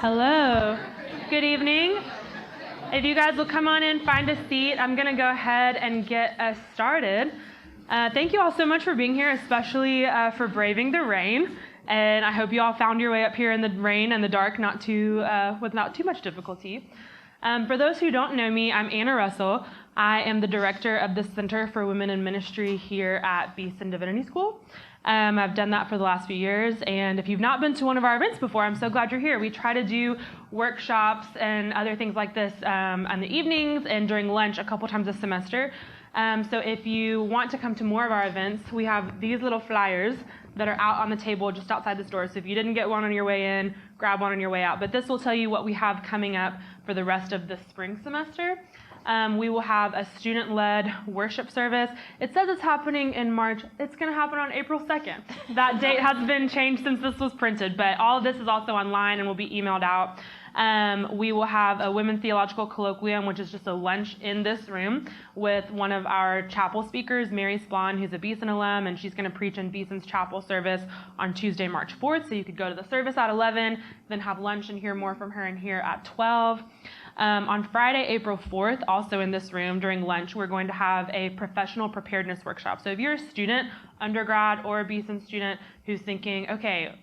Hello. Good evening. If you guys will come on in, find a seat, I'm going to go ahead and get us started. Thank you all so much for being here, especially for braving the rain. And I hope you all found your way up here in the rain and the dark without too much difficulty. For those who don't know me, I'm Anna Russell. I am the director of the Center for Women in Ministry here at Beeson Divinity School. I've done that for the last few years, and if you've not been to one of our events before, I'm so glad you're here. We try to do workshops and other things like this on the evenings and during lunch a couple times a semester. So if you want to come to more of our events, we have these little flyers that are out on the table just outside this door. So if you didn't get one on your way in, grab one on your way out. But this will tell you what we have coming up for the rest of the spring semester. We will have a student-led worship service. It says it's happening in March. It's going to happen on April 2nd. That date has been changed since this was printed, but all of this is also online and will be emailed out. We will have a Women Theological Colloquium, which is just a lunch in this room with one of our chapel speakers, Mary Splon, who's a Beeson alum, and she's going to preach in Beeson's chapel service on Tuesday, March 4th. So you could go to the service at 11, then have lunch and hear more from her in here at 12. On Friday, April 4th, also in this room during lunch, we're going to have a professional preparedness workshop. So if you're a student, undergrad, or a Beeson student who's thinking, okay,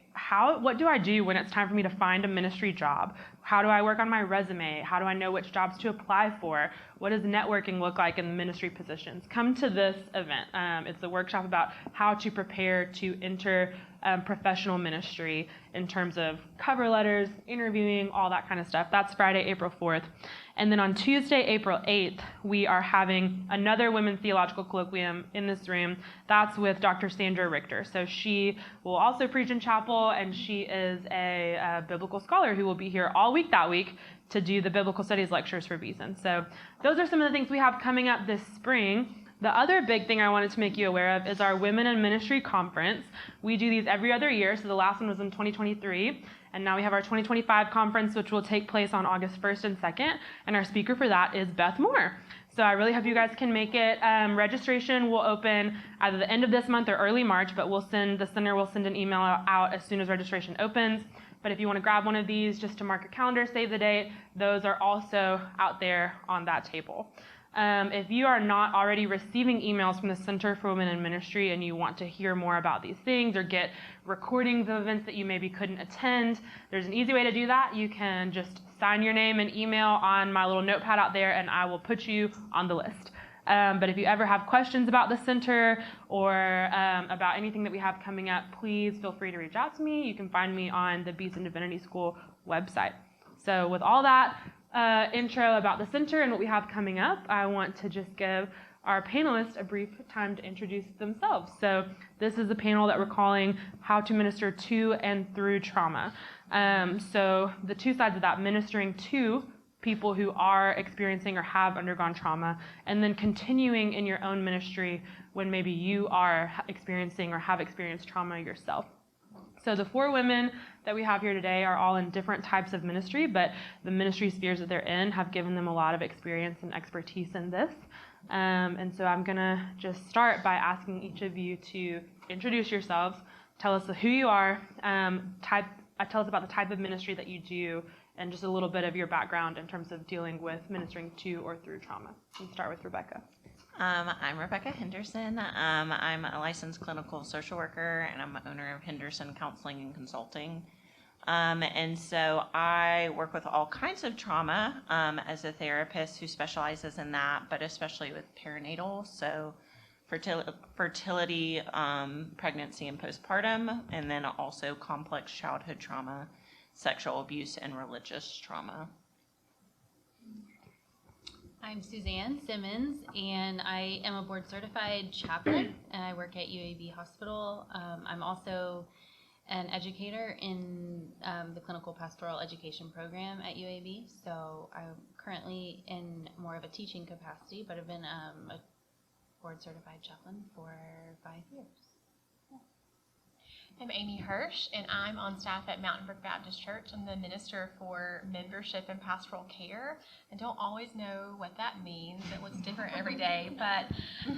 what do I do when it's time for me to find a ministry job? How do I work on my resume? How do I know which jobs to apply for? What does networking look like in ministry positions? Come to this event. It's a workshop about how to prepare to enter professional ministry in terms of cover letters, interviewing, all that kind of stuff. That's Friday, April 4th. And then on Tuesday, April 8th, we are having another Women's Theological Colloquium in this room. That's with Dr. Sandra Richter. So she will also preach in chapel, and she is a biblical scholar who will be here all week that week to do the biblical studies lectures for Beeson. So those are some of the things we have coming up this spring. The other big thing I wanted to make you aware of is our Women in Ministry Conference. We do these every other year, so the last one was in 2023, and now we have our 2025 conference, which will take place on August 1st and 2nd, and our speaker for that is Beth Moore. So I really hope you guys can make it. Registration will open either the end of this month or early March, but the center will send an email out as soon as registration opens. But if you want to grab one of these just to mark your calendar, save the date, those are also out there on that table. If you are not already receiving emails from the Center for Women in Ministry and you want to hear more about these things or get recordings of events that you maybe couldn't attend, there's an easy way to do that. You can just sign your name and email on my little notepad out there, and I will put you on the list. But if you ever have questions about the center or about anything that we have coming up, please feel free to reach out to me. You can find me on the Beeson Divinity School website. So with all that intro about the center and what we have coming up, I want to just give our panelists a brief time to introduce themselves. So this is a panel that we're calling How to Minister to and Through Trauma. So the two sides of that, ministering to people who are experiencing or have undergone trauma, and then continuing in your own ministry when maybe you are experiencing or have experienced trauma yourself. So the four women that we have here today are all in different types of ministry, but the ministry spheres that they're in have given them a lot of experience and expertise in this. And so I'm going to just start by asking each of you to introduce yourselves, tell us who you are, tell us about the type of ministry that you do, and just a little bit of your background in terms of dealing with ministering to or through trauma. We'll start with Rebecca. I'm Rebecca Henderson. I'm a licensed clinical social worker, and I'm owner of Henderson Counseling and Consulting. And so I work with all kinds of trauma as a therapist who specializes in that, but especially with perinatal, so fertility, pregnancy and postpartum, and then also complex childhood trauma, sexual abuse, and religious trauma. I'm Suzanne Simmons, and I am a board-certified chaplain, and I work at UAB Hospital. I'm also an educator in the clinical pastoral education program at UAB, so I'm currently in more of a teaching capacity, but I've been a board-certified chaplain for 5 years. I'm Amy Hirsch, and I'm on staff at Mountain Brook Baptist Church. I'm the minister for membership and pastoral care. I don't always know what that means. It looks different every day. But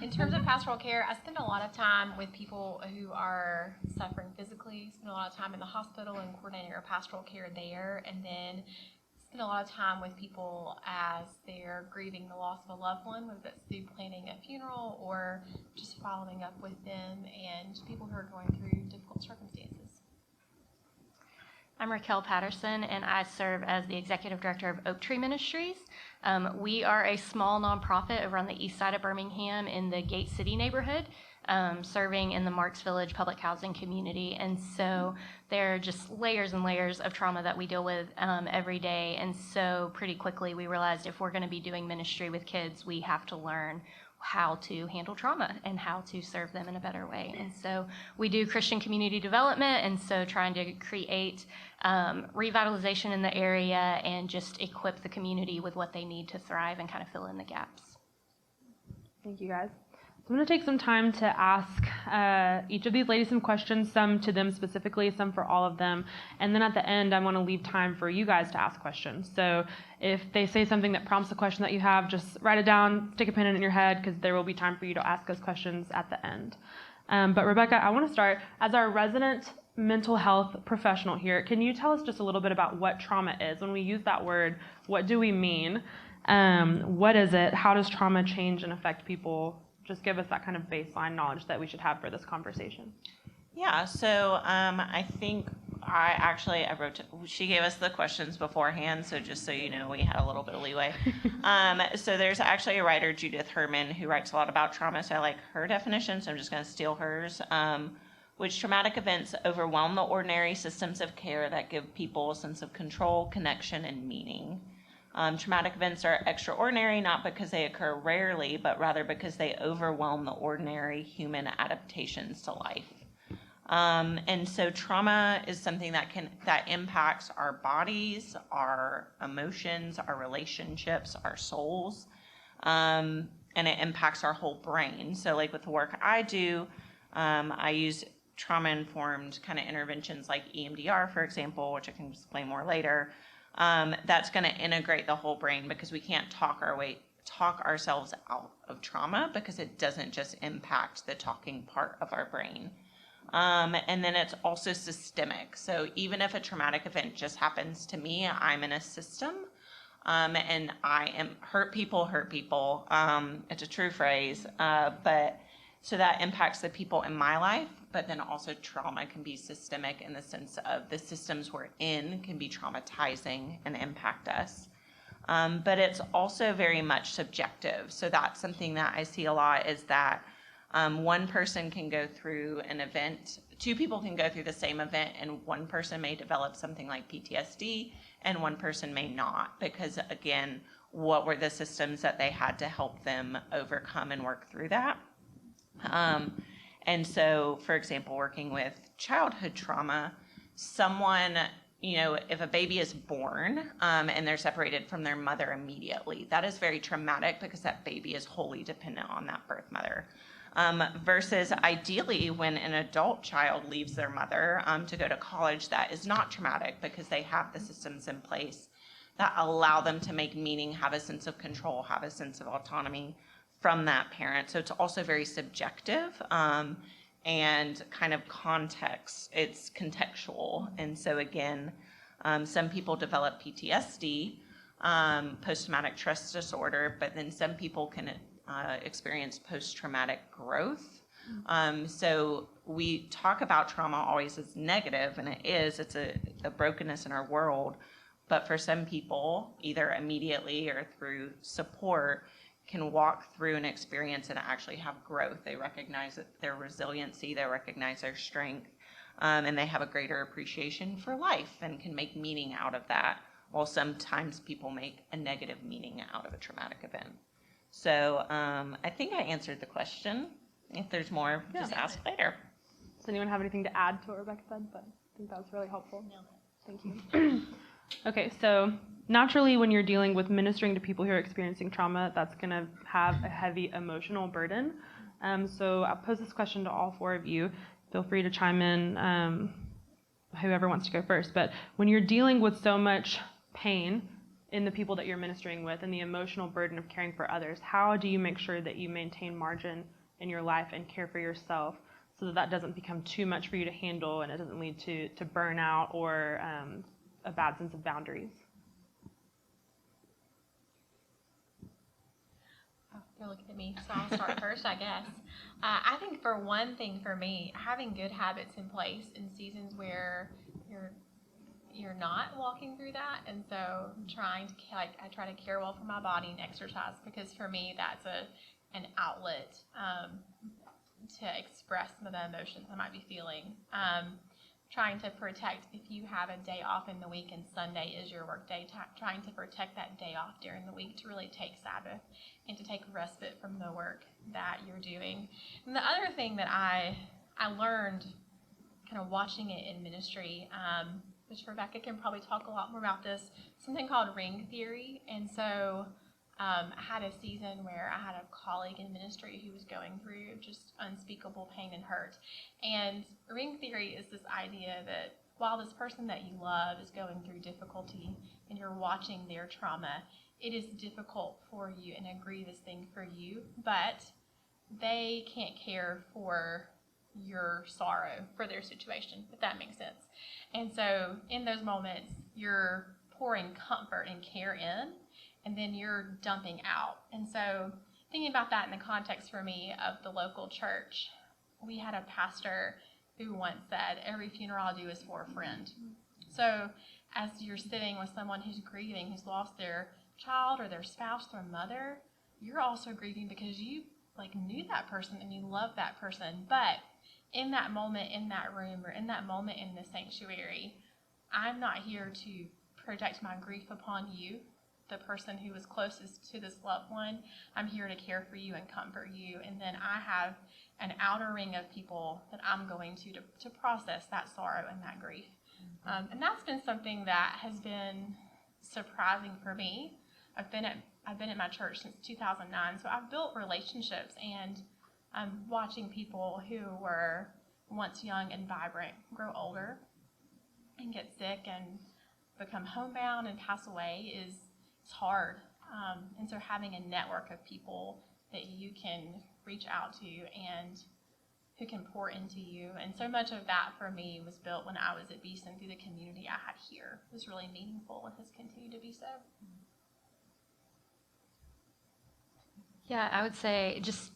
in terms of pastoral care, I spend a lot of time with people who are suffering physically, spend a lot of time in the hospital and coordinating our pastoral care there, and then spend a lot of time with people as they're grieving the loss of a loved one, whether that's through planning a funeral or just following up with them, and people who are going through difficult circumstances. I'm Raquel Patterson, and I serve as the Executive Director of Oak Tree Ministries. We are a small nonprofit over on the east side of Birmingham in the Gate City neighborhood, serving in the Marks Village public housing community. And so there are just layers and layers of trauma that we deal with every day. And so pretty quickly we realized if we're going to be doing ministry with kids, we have to learn how to handle trauma and how to serve them in a better way. And so we do Christian community development, and so trying to create revitalization in the area and just equip the community with what they need to thrive and kind of fill in the gaps. Thank you, guys. So I'm going to take some time to ask each of these ladies some questions, some to them specifically, some for all of them. And then at the end, I want to leave time for you guys to ask questions. So if they say something that prompts a question that you have, just write it down, stick a pin in it in your head, because there will be time for you to ask those questions at the end. But Rebecca, I want to start. As our resident mental health professional here, can you tell us just a little bit about what trauma is? When we use that word, what do we mean? What is it? How does trauma change and affect people? Just give us that kind of baseline knowledge that we should have for this conversation. Yeah, so I think I wrote, she gave us the questions beforehand, so just so you know, we had a little bit of leeway. So there's actually a writer, Judith Herman, who writes a lot about trauma, so I like her definition, so I'm just going to steal hers. Which traumatic events overwhelm the ordinary systems of care that give people a sense of control, connection, and meaning. Traumatic events are extraordinary not because they occur rarely, but rather because they overwhelm the ordinary human adaptations to life. And so trauma is something that impacts our bodies, our emotions, our relationships, our souls, and it impacts our whole brain. So like with the work I do, I use trauma-informed kind of interventions like EMDR, for example, which I can explain more later. That's going to integrate the whole brain because we can't talk ourselves out of trauma because it doesn't just impact the talking part of our brain. And then it's also systemic. So even if a traumatic event just happens to me, I'm in a system, and I am hurt people. It's a true phrase, but so that impacts the people in my life. But then also trauma can be systemic in the sense of the systems we're in can be traumatizing and impact us. But it's also very much subjective. So that's something that I see a lot is that one person can go through an event, two people can go through the same event, and one person may develop something like PTSD and one person may not, because again, what were the systems that they had to help them overcome and work through that? And so, for example, working with childhood trauma, someone, if a baby is born and they're separated from their mother immediately, that is very traumatic because that baby is wholly dependent on that birth mother. Versus ideally when an adult child leaves their mother to go to college, that is not traumatic because they have the systems in place that allow them to make meaning, have a sense of control, have a sense of autonomy from that parent. So it's also very subjective and kind of context. It's contextual. And so again, some people develop PTSD, post-traumatic stress disorder, but then some people can experience post-traumatic growth. So we talk about trauma always as negative, and it is. It's a brokenness in our world. But for some people, either immediately or through support, can walk through an experience and actually have growth. They recognize their resiliency, they recognize their strength, and they have a greater appreciation for life and can make meaning out of that, while sometimes people make a negative meaning out of a traumatic event. So I think I answered the question. If there's more, just ask later. Does anyone have anything to add to what Rebecca said? But I think that was really helpful. Thank you. Okay, so naturally when you're dealing with ministering to people who are experiencing trauma, that's going to have a heavy emotional burden. So I'll pose this question to all four of you. feel free to chime in, whoever wants to go first. But when you're dealing with so much pain in the people that you're ministering with and the emotional burden of caring for others, how do you make sure that you maintain margin in your life and care for yourself so that that doesn't become too much for you to handle and it doesn't lead to burnout or a bad sense of boundaries? You're looking at me, so I'll start first, I guess. I think for one thing for me, having good habits in place in seasons where you're not walking through that, and so I try to care well for my body and exercise, because for me that's an outlet to express some of the emotions I might be feeling. Trying to protect, if you have a day off in the week and Sunday is your work day, trying to protect that day off during the week to really take Sabbath and to take respite from the work that you're doing. And the other thing that I learned kind of watching it in ministry, which Rebecca can probably talk a lot more about this, something called ring theory. And so I had a season where I had a colleague in ministry who was going through just unspeakable pain and hurt. And ring theory is this idea that while this person that you love is going through difficulty and you're watching their trauma, it is difficult for you and a grievous thing for you, but they can't care for your sorrow for their situation, if that makes sense. And so in those moments, you're pouring comfort and care in, and then you're dumping out. And so thinking about that in the context for me of the local church, we had a pastor who once said, every funeral I do is for a friend. So as you're sitting with someone who's grieving, who's lost their child or their spouse or mother, you're also grieving because you knew that person and you love that person. But in that moment, in that room, or in that moment in the sanctuary, I'm not here to project my grief upon you, the person who was closest to this loved one. I'm here to care for you and comfort you. And then I have an outer ring of people that I'm going to process that sorrow and that grief. And that's been something that has been surprising for me. I've been at my church since 2009, so I've built relationships, and watching people who were once young and vibrant grow older and get sick and become homebound and pass away is hard. And so having a network of people that you can reach out to and who can pour into you. And so much of that for me was built when I was at Beeson through the community I had here. It was really meaningful and has continued to be so. Yeah, I would say just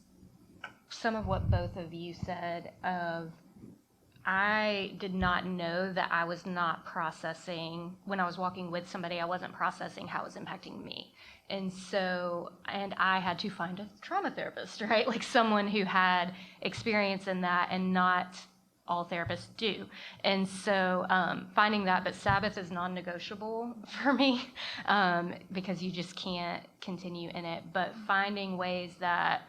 some of what both of you said of I did not know that I was not processing, when I was walking with somebody, I wasn't processing how it was impacting me. And I had to find a trauma therapist, right? Like someone who had experience in that, and not all therapists do. And so finding that, but Sabbath is non-negotiable for me because you just can't continue in it. But finding ways that,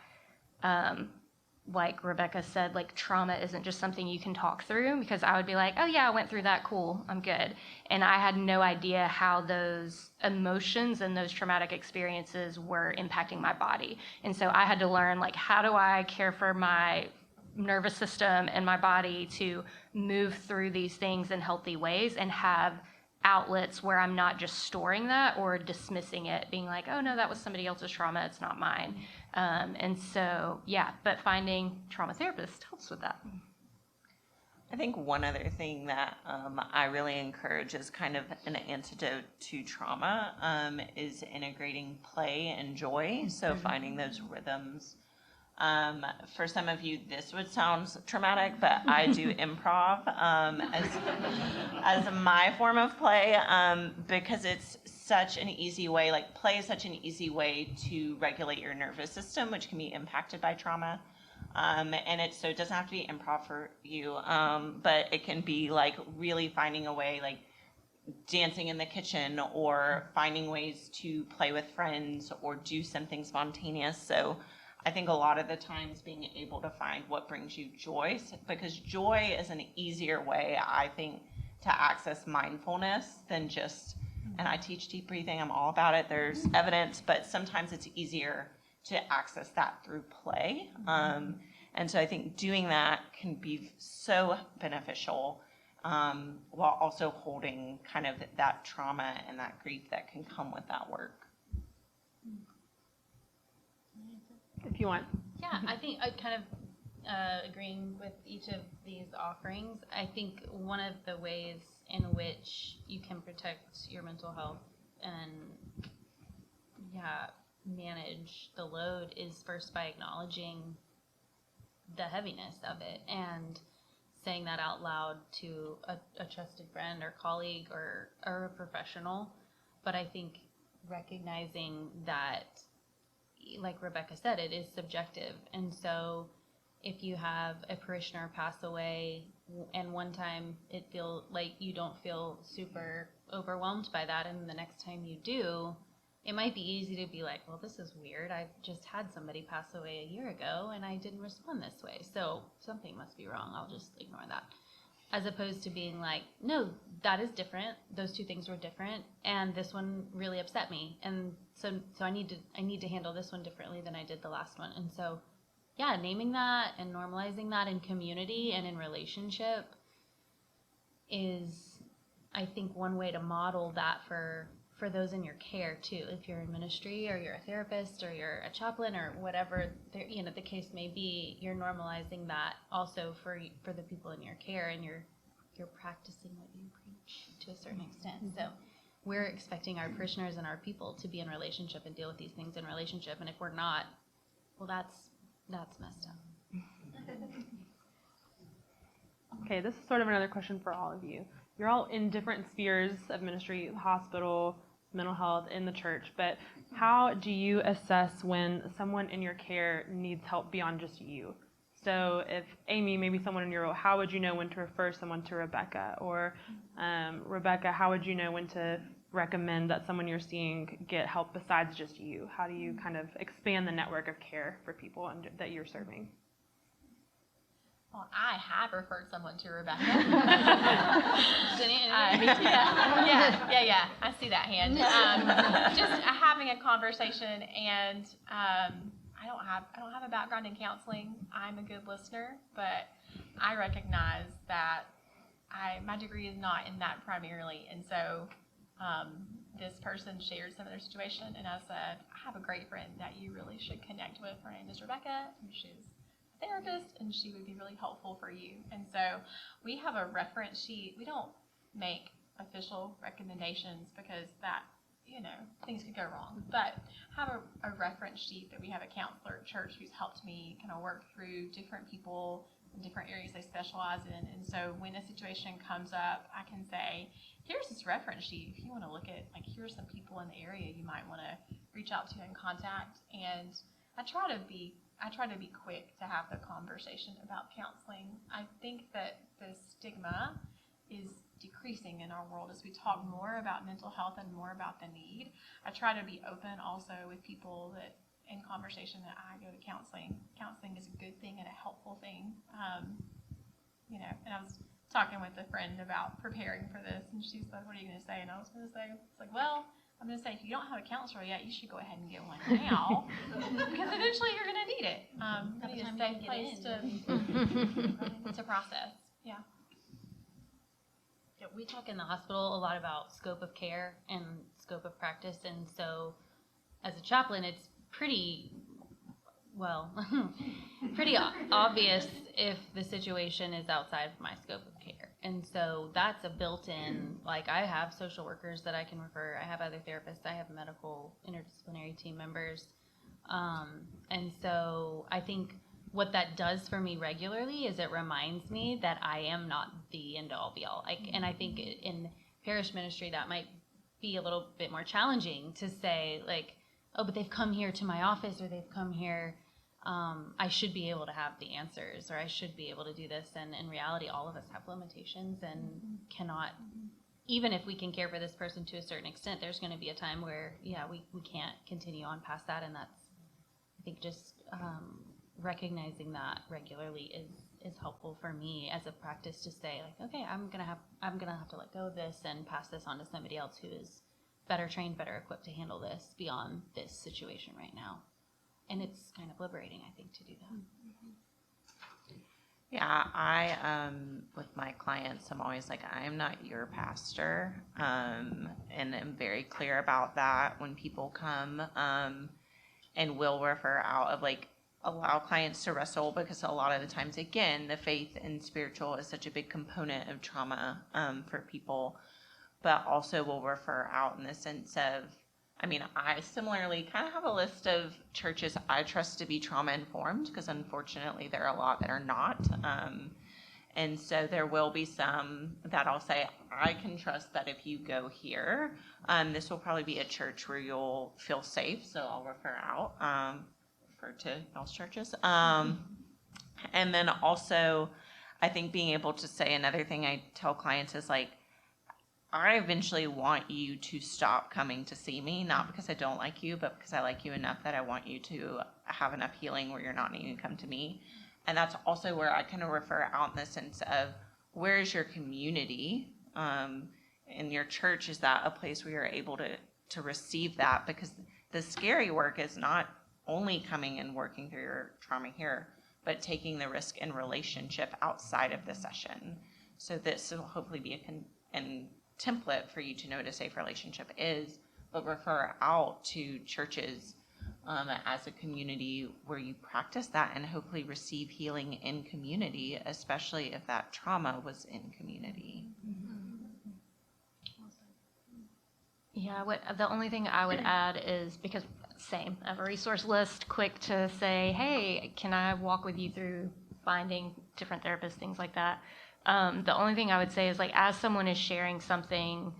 like Rebecca said, like trauma isn't just something you can talk through, because I would be like, oh yeah, I went through that, cool, I'm good. And I had no idea how those emotions and those traumatic experiences were impacting my body. And so I had to learn, like, how do I care for my nervous system and my body to move through these things in healthy ways and have outlets where I'm not just storing that or dismissing it, being like, oh no, that was somebody else's trauma, it's not mine. And so, yeah, but finding trauma therapist helps with that. I think one other thing that I really encourage as kind of an antidote to trauma is integrating play and joy. So finding those rhythms. For some of you, this would sound traumatic, but I do improv as my form of play because it's such an easy way, like play is such an easy way to regulate your nervous system, which can be impacted by trauma. And it doesn't have to be improv for you, but it can be like really finding a way, like dancing in the kitchen or finding ways to play with friends or do something spontaneous. So I think a lot of the times being able to find what brings you joy, because joy is an easier way, I think, to access mindfulness than just, and I teach deep breathing, I'm all about it, there's evidence, but sometimes it's easier to access that through play. And so I think doing that can be so beneficial, while also holding kind of that trauma and that grief that can come with that work. If you want. Yeah, I think I kind of agreeing with each of these offerings. I think one of the ways in which you can protect your mental health and manage the load is first by acknowledging the heaviness of it and saying that out loud to a trusted friend or colleague or a professional. But I think recognizing that, like Rebecca said, it is subjective. And so if you have a parishioner pass away and one time it feels like you don't feel super overwhelmed by that, and the next time you do, it might be easy to be like, well, this is weird. I just had somebody pass away a year ago and I didn't respond this way. So something must be wrong. I'll just ignore that. As opposed to being like, no, that is different. Those two things were different, and this one really upset me. And so I need to handle this one differently than I did the last one. And so, yeah, naming that and normalizing that in community and in relationship is, I think, one way to model that for those in your care too. If you're in ministry or you're a therapist or you're a chaplain or whatever the case may be, you're normalizing that also for the people in your care, and you're practicing what you preach to a certain extent. So we're expecting our parishioners and our people to be in relationship and deal with these things in relationship, and if we're not, well, that's messed up. Okay, this is sort of another question for all of you. You're all in different spheres of ministry, hospital, mental health, in the church, but how do you assess when someone in your care needs help beyond just you? So if Amy, maybe someone in your role, how would you know when to refer someone to Rebecca? Or Rebecca, how would you know when to recommend that someone you're seeing get help besides just you? How do you kind of expand the network of care for people that you're serving? Well, I have referred someone to Rebecca. Me too. Yeah. I see that hand. Just having a conversation, and I don't have a background in counseling. I'm a good listener, but I recognize that my degree is not in that primarily, and so this person shared some of their situation, and I said, I have a great friend that you really should connect with. Her name is Rebecca, and she's therapist, and she would be really helpful for you. And so we have a reference sheet. We don't make official recommendations because that, things could go wrong, but have a reference sheet that we have a counselor at church who's helped me kind of work through different people in different areas they specialize in. And so when a situation comes up, I can say, here's this reference sheet. If you want to look at, here's some people in the area you might want to reach out to and contact. And I try to be quick to have the conversation about counseling. I think that the stigma is decreasing in our world as we talk more about mental health and more about the need. I try to be open also with people that in conversation that I go to counseling. Counseling is a good thing and a helpful thing. And I was talking with a friend about preparing for this, and she said, what are you going to say? And I was going to say, I'm going to say, if you don't have a counselor yet, you should go ahead and get one now, because eventually you're going to need it. You need a safe place to process. Yeah. Yeah, we talk in the hospital a lot about scope of care and scope of practice, and so as a chaplain, it's pretty obvious if the situation is outside of my scope of care. And so that's a built-in, I have social workers that I can refer, I have other therapists, I have medical interdisciplinary team members. And so I think what that does for me regularly is it reminds me that I am not the end-all be-all. And I think in parish ministry that might be a little bit more challenging to say, oh, but they've come here to my office, or they've come here, I should be able to have the answers, or I should be able to do this. And in reality, all of us have limitations and cannot, even if we can care for this person to a certain extent, there's going to be a time where, we can't continue on past that. And that's, I think, just recognizing that regularly is helpful for me as a practice to say, okay, I'm gonna have to let go of this and pass this on to somebody else who is better trained, better equipped to handle this beyond this situation right now. And it's kind of liberating, I think, to do that. Yeah, I with my clients, I'm always like, I'm not your pastor, and I'm very clear about that when people come, and will refer out of like allow clients to wrestle, because a lot of the times, again, the faith and spiritual is such a big component of trauma for people, but also will refer out in the sense of, I mean, I similarly kind of have a list of churches I trust to be trauma informed, because unfortunately there are a lot that are not. And so there will be some that I'll say, I can trust that if you go here, this will probably be a church where you'll feel safe. So I'll refer out, refer to y'all's churches. And then also, I think being able to say, another thing I tell clients is like, I eventually want you to stop coming to see me, not because I don't like you, but because I like you enough that I want you to have enough healing where you're not needing to come to me. And that's also where I kind of refer out in the sense of, where is your community? In your church, is that a place where you're able to receive that? Because the scary work is not only coming and working through your trauma here, but taking the risk in relationship outside of the session. So this will hopefully be a template for you to know what a safe relationship is, but refer out to churches as a community where you practice that and hopefully receive healing in community, especially if that trauma was in community. Yeah, the only thing I would add is, because same, I have a resource list, quick to say, hey, can I walk with you through finding different therapists, things like that. The only thing I would say is, like, as someone is sharing something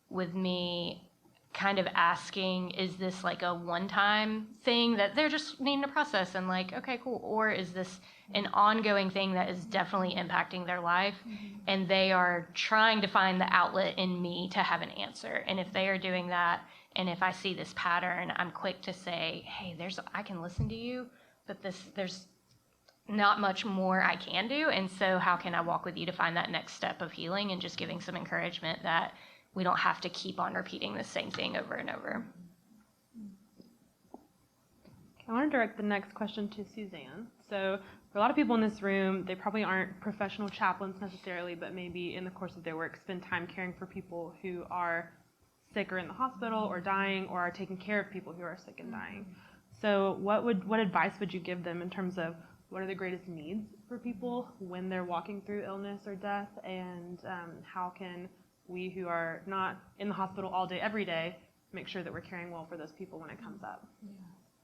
with me, kind of asking, is this like a one-time thing that they're just needing to process and like, okay, cool, or is this an ongoing thing that is definitely impacting their life, and they are trying to find the outlet in me to have an answer. And if they are doing that, and if I see this pattern, I'm quick to say, hey, I can listen to you, but there's not much more I can do, and so how can I walk with you to find that next step of healing, and just giving some encouragement that we don't have to keep on repeating the same thing over and over. I want to direct the next question to Suzanne. So for a lot of people in this room, they probably aren't professional chaplains necessarily, but maybe in the course of their work spend time caring for people who are sick or in the hospital or dying, or are taking care of people who are sick and dying. So what advice would you give them in terms of what are the greatest needs for people when they're walking through illness or death, and how can we who are not in the hospital all day, every day, make sure that we're caring well for those people when it comes up?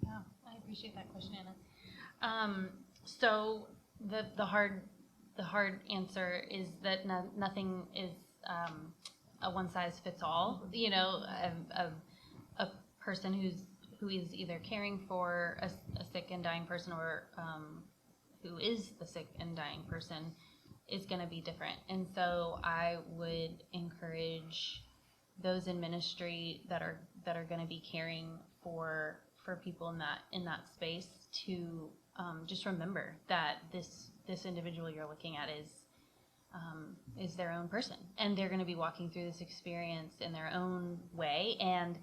Yeah, I appreciate that question, Anna. So the hard answer is that nothing is a one size fits all. You know, a person who is either caring for a sick and dying person, or who is the sick and dying person, is going to be different. And so I would encourage those in ministry that are going to be caring for people in that space to just remember that this individual you're looking at is their own person, and they're going to be walking through this experience in their own way, and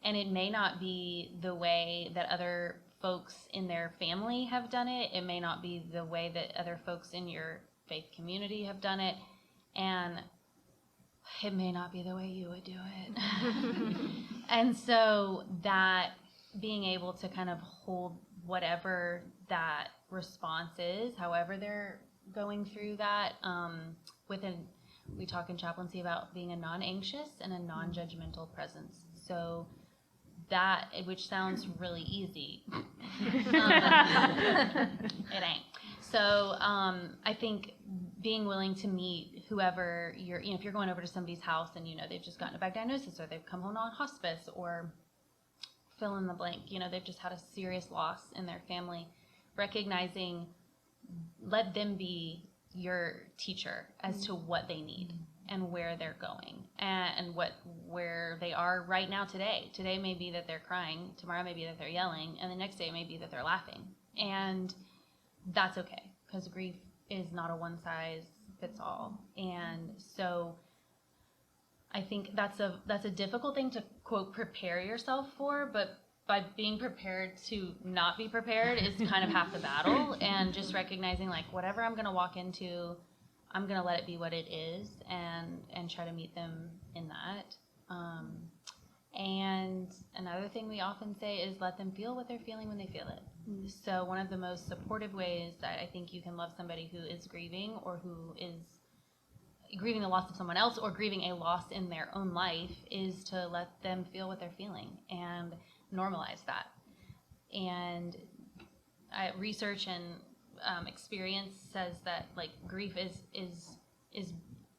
it may not be the way that other folks in their family have done it. It may not be the way that other folks in your faith community have done it, and it may not be the way you would do it. And so that being able to kind of hold whatever that response is, however they're going through that, we talk in chaplaincy about being a non-anxious and a non-judgmental presence. So that, which sounds really easy, it ain't. So I think being willing to meet whoever if you're going over to somebody's house and they've just gotten a bad diagnosis, or they've come home on hospice, or fill in the blank, they've just had a serious loss in their family, recognizing, let them be your teacher as to what they need and where they're going, and where they are right now today. Today may be that they're crying, tomorrow may be that they're yelling, and the next day may be that they're laughing. And that's okay, because grief is not a one size fits all. And so I think that's a difficult thing to, quote, prepare yourself for, but by being prepared to not be prepared is kind of half the battle, and just recognizing like whatever I'm going to walk into, I'm going to let it be what it is, and try to meet them in that. And another thing we often say is let them feel what they're feeling when they feel it. So one of the most supportive ways that I think you can love somebody who is grieving, or who is grieving the loss of someone else, or grieving a loss in their own life, is to let them feel what they're feeling and normalize that. And research and experience says that like grief is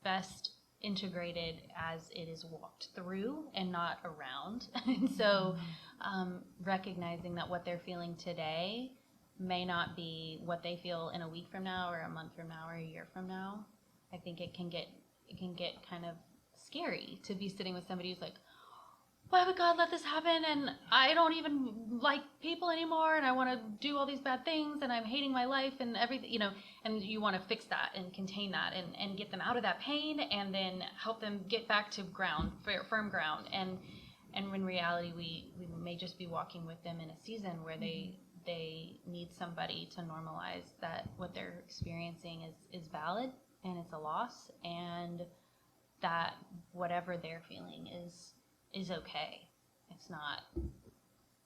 best integrated as it is walked through and not around. And so recognizing that what they're feeling today may not be what they feel in a week from now, or a month from now, or a year from now. I think it can get kind of scary to be sitting with somebody who's like, why would God let this happen? And I don't even like people anymore, and I want to do all these bad things, and I'm hating my life and everything, you know, and you want to fix that and contain that and get them out of that pain, and then help them get back to firm ground. And in reality, we may just be walking with them in a season where they need somebody to normalize that what they're experiencing is valid, and it's a loss, and that whatever they're feeling is okay. It's not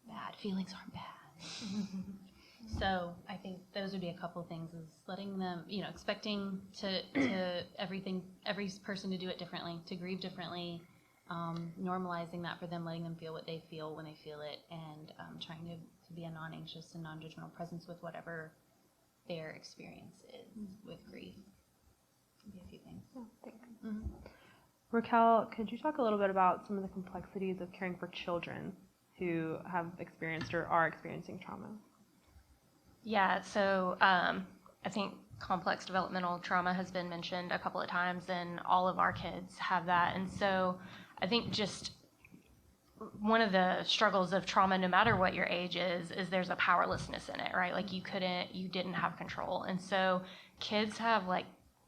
bad. Feelings aren't bad. So I think those would be a couple of things, is letting them, you know, expecting to every person to do it differently, to grieve differently, normalizing that for them, letting them feel what they feel when they feel it, and trying to be a non-anxious and non-judgmental presence with whatever their experience is with grief. Maybe a few things. Yeah, thanks. Mm-hmm. Raquel, could you talk a little bit about some of the complexities of caring for children who have experienced or are experiencing trauma? Yeah, so I think complex developmental trauma has been mentioned a couple of times, and all of our kids have that. And so I think just one of the struggles of trauma, no matter what your age is there's a powerlessness in it, right? Like you didn't have control. And so kids have like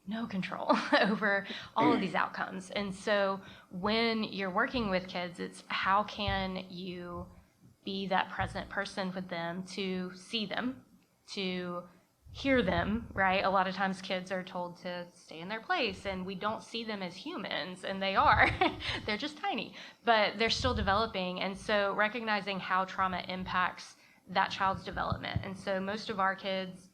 no control over all of these outcomes. And so when you're working with kids, it's how can you be that present person with them, to see them, to hear them, right? A lot of times kids are told to stay in their place, and we don't see them as humans, and they are. They're just tiny, but they're still developing. And so recognizing how trauma impacts that child's development. And so most of our kids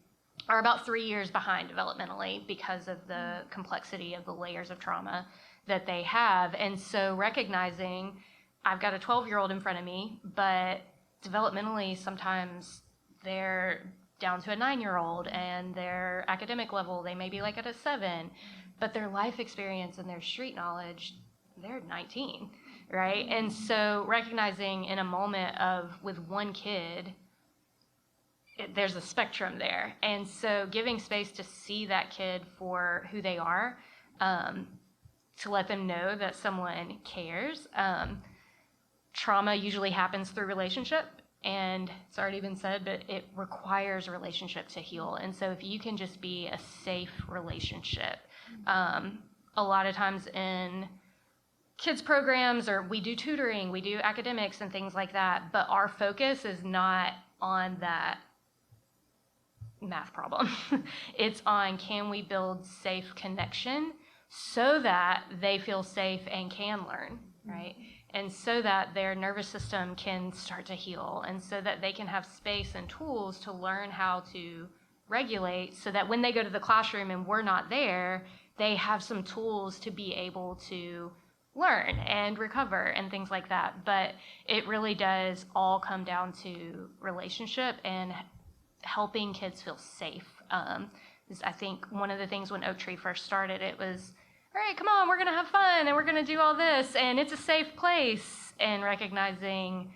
are about 3 years behind developmentally because of the complexity of the layers of trauma that they have. And so recognizing I've got a 12-year-old in front of me, but developmentally sometimes they're down to a 9-year-old, and their academic level, they may be like at a 7, but their life experience and their street knowledge, they're 19, right? And so recognizing in a moment with one kid, there's a spectrum there. And so giving space to see that kid for who they are, to let them know that someone cares. Trauma usually happens through relationship, and it's already been said, but it requires relationship to heal. And so if you can just be a safe relationship, a lot of times in kids programs, or we do tutoring, we do academics and things like that, but our focus is not on that math problem. It's on, can we build safe connection so that they feel safe and can learn, right? And so that their nervous system can start to heal, and so that they can have space and tools to learn how to regulate, so that when they go to the classroom and we're not there, they have some tools to be able to learn and recover and things like that. But it really does all come down to relationship and helping kids feel safe. I think one of the things when Oak Tree first started, it was, all right, come on, we're going to have fun, and we're going to do all this, and it's a safe place. And recognizing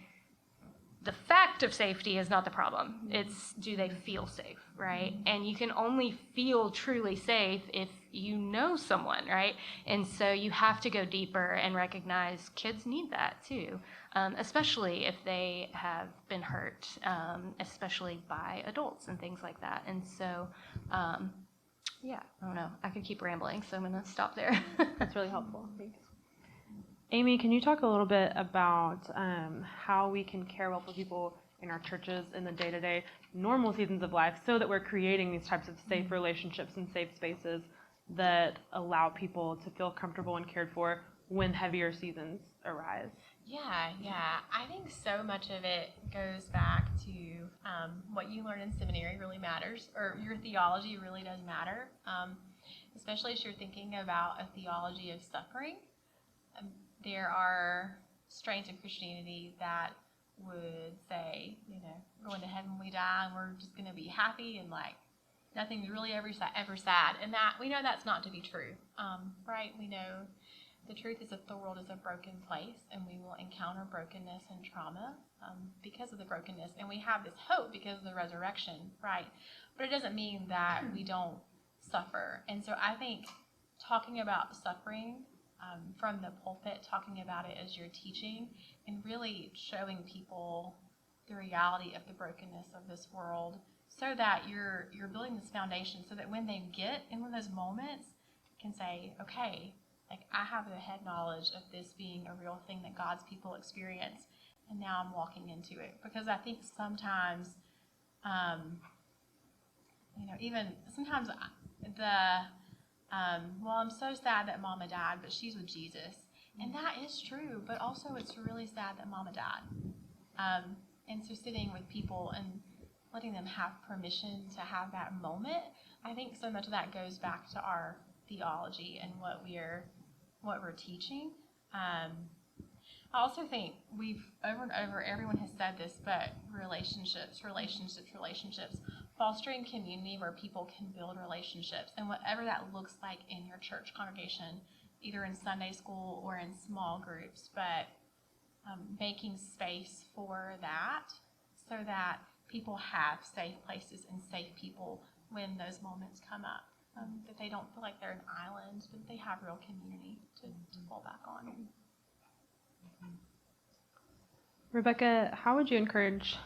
the fact of safety is not the problem. It's, do they feel safe, right? And you can only feel truly safe if you know someone, right? And so you have to go deeper and recognize kids need that too, especially if they have been hurt, especially by adults and things like that. And so, yeah, I don't know. I could keep rambling, so I'm going to stop there. That's really helpful. Thanks. Amy, can you talk a little bit about how we can care well for people in our churches in the day-to-day normal seasons of life so that we're creating these types of safe relationships and safe spaces that allow people to feel comfortable and cared for when heavier seasons arise? Yeah. I think so much of it goes back to what you learn in seminary really matters, or your theology really does matter, especially as you're thinking about a theology of suffering. There are strains of Christianity that would say, we're going to heaven when we die, and we're just going to be happy, and like nothing's really ever sad. And that we know that's not to be true, right? We know the truth is that the world is a broken place, and we will encounter brokenness and trauma because of the brokenness. And we have this hope because of the resurrection, right? But it doesn't mean that we don't suffer. And so I think talking about suffering from the pulpit, talking about it as you're teaching, and really showing people the reality of the brokenness of this world, so that you're building this foundation, so that when they get in one of those moments, can say, okay, like I have the head knowledge of this being a real thing that God's people experience, and now I'm walking into it. Because I think sometimes, even sometimes well, I'm so sad that Mama died, but she's with Jesus. And that is true, but also it's really sad that Mama died. And so sitting with people and letting them have permission to have that moment, I think so much of that goes back to our theology and what we're teaching. I also think we've over and over, everyone has said this, but relationships, fostering community where people can build relationships, and whatever that looks like in your church congregation, either in Sunday school or in small groups, but making space for that so that people have safe places and safe people when those moments come up, that they don't feel like they're an island, but they have real community to fall back on. Rebecca, how would you encourage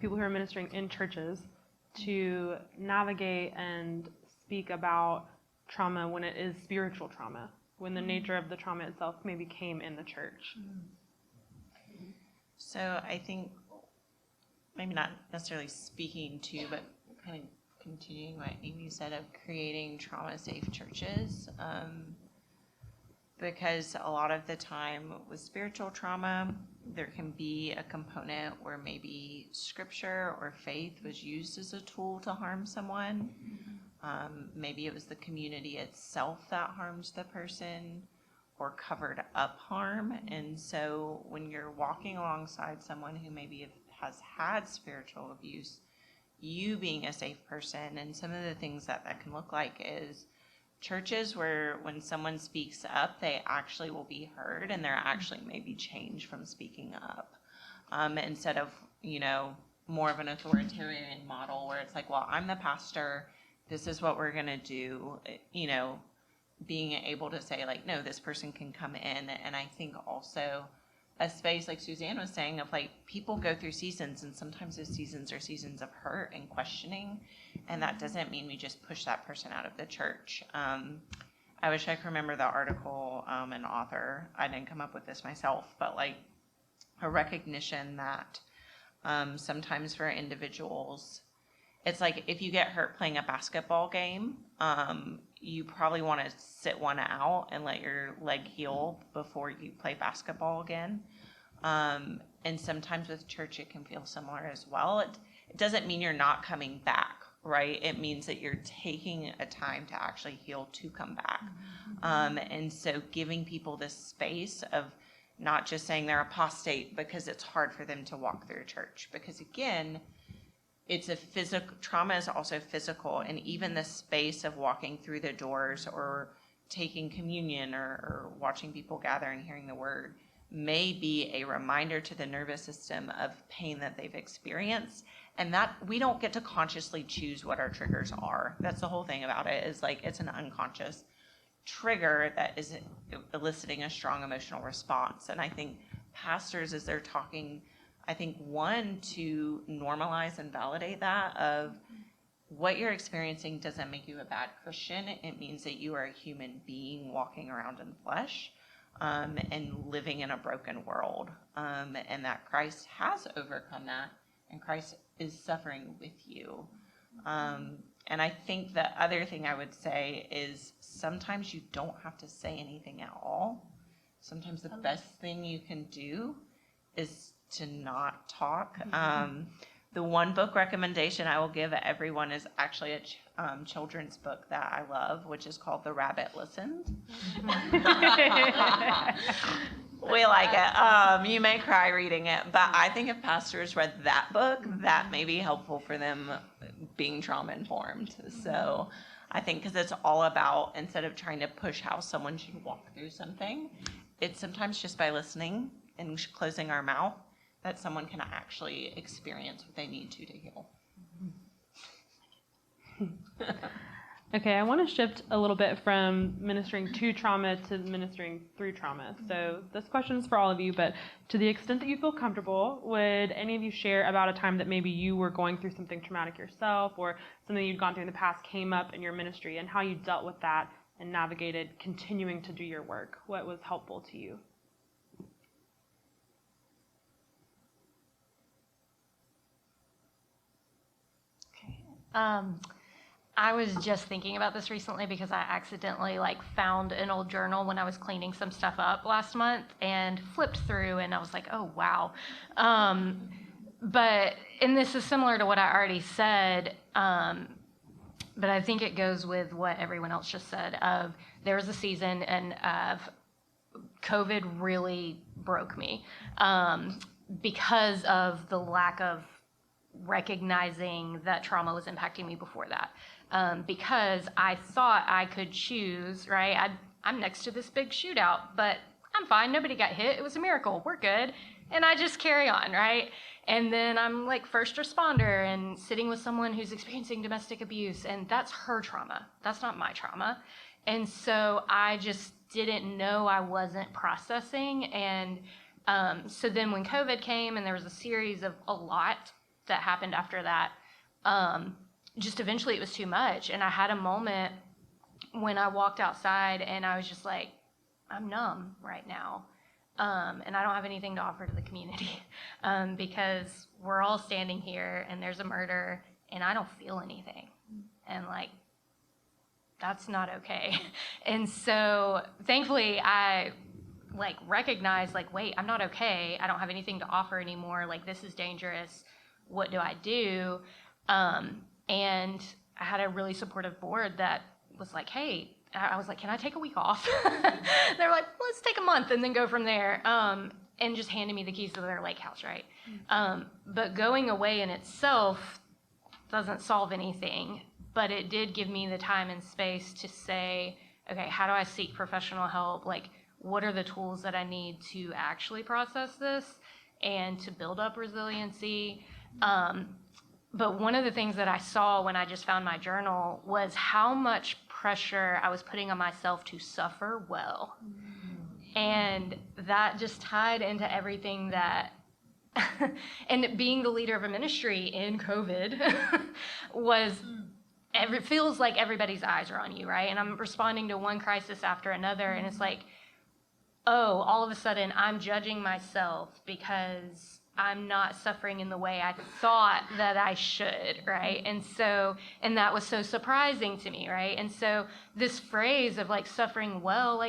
people who are ministering in churches to navigate and speak about trauma when it is spiritual trauma, when the nature of the trauma itself maybe came in the church? So I think maybe not necessarily speaking to, but kind of continuing what Amy said of creating trauma-safe churches, because a lot of the time with spiritual trauma, there can be a component where maybe scripture or faith was used as a tool to harm someone. Maybe it was the community itself that harmed the person or covered up harm. And so when you're walking alongside someone who maybe has had spiritual abuse, you being a safe person, and some of the things that can look like is churches where when someone speaks up, they actually will be heard, and they're actually maybe changed from speaking up, instead of, more of an authoritarian model where it's like, well, I'm the pastor, this is what we're going to do, being able to say like, no, this person can come in. And I think also a space like Suzanne was saying of like, people go through seasons, and sometimes those seasons are seasons of hurt and questioning, and that doesn't mean we just push that person out of the church. I wish I could remember the article and author. I didn't come up with this myself, but like a recognition that sometimes for individuals, it's like if you get hurt playing a basketball game, you probably want to sit one out and let your leg heal before you play basketball again. And sometimes with church, it can feel similar as well. It doesn't mean you're not coming back, right? It means that you're taking a time to actually heal to come back. And so giving people this space of not just saying they're apostate because it's hard for them to walk through church. Because again, it's a physical, trauma is also physical, and even the space of walking through the doors or taking communion or watching people gather and hearing the word may be a reminder to the nervous system of pain that they've experienced, and that we don't get to consciously choose what our triggers are. That's the whole thing about it, is like it's an unconscious trigger that is eliciting a strong emotional response. And I think pastors, as they're talking, I think one, to normalize and validate that of what you're experiencing doesn't make you a bad Christian. It means that you are a human being walking around in flesh. and living in a broken world, and that Christ has overcome that, and Christ is suffering with you. And I think the other thing I would say is sometimes you don't have to say anything at all. Sometimes the best thing you can do is to not talk. The one book recommendation I will give everyone is actually a children's book that I love, which is called The Rabbit Listened. We like it. You may cry reading it, but I think if pastors read that book, that may be helpful for them being trauma-informed. So I think because it's all about, instead of trying to push how someone should walk through something, it's sometimes just by listening and closing our mouth that someone can actually experience what they need to heal. Okay, I want to shift a little bit from ministering to trauma to ministering through trauma. So this question is for all of you, but to the extent that you feel comfortable, would any of you share about a time that maybe you were going through something traumatic yourself, or something you'd gone through in the past came up in your ministry, and how you dealt with that and navigated continuing to do your work? What was helpful to you? I was just thinking about this recently because I accidentally found an old journal when I was cleaning some stuff up last month and flipped through, and I was like, oh wow. And this is similar to what I already said, but I think it goes with what everyone else just said. There was a season of COVID really broke me because of the lack of recognizing that trauma was impacting me before that. Because I thought I could choose, right? I'm next to this big shootout, but I'm fine. Nobody got hit. It was a miracle. We're good. And I just carry on, right? And then I'm first responder and sitting with someone who's experiencing domestic abuse, and that's her trauma. That's not my trauma. And so I just didn't know I wasn't processing. And so then when COVID came and there was a series of a lot that happened after that, just eventually it was too much. And I had a moment when I walked outside and I was just like, I'm numb right now. And I don't have anything to offer to the community because we're all standing here and there's a murder and I don't feel anything. And that's not okay. And so thankfully I recognized wait, I'm not okay. I don't have anything to offer anymore. This is dangerous. What do I do? And I had a really supportive board that was like, hey, I was like, can I take a week off? They were like, let's take a month and then go from there. And just handed me the keys to their lake house, right? But going away in itself doesn't solve anything, but it did give me the time and space to say, okay, how do I seek professional help? What are the tools that I need to actually process this and to build up resiliency? But one of the things that I saw when I just found my journal was how much pressure I was putting on myself to suffer well. And that just tied into everything that, and being the leader of a ministry in COVID it feels like everybody's eyes are on you, right? And I'm responding to one crisis after another, and it's like, oh, all of a sudden I'm judging myself because I'm not suffering in the way I thought that I should, right? And that was so surprising to me, right? And so this phrase of suffering well,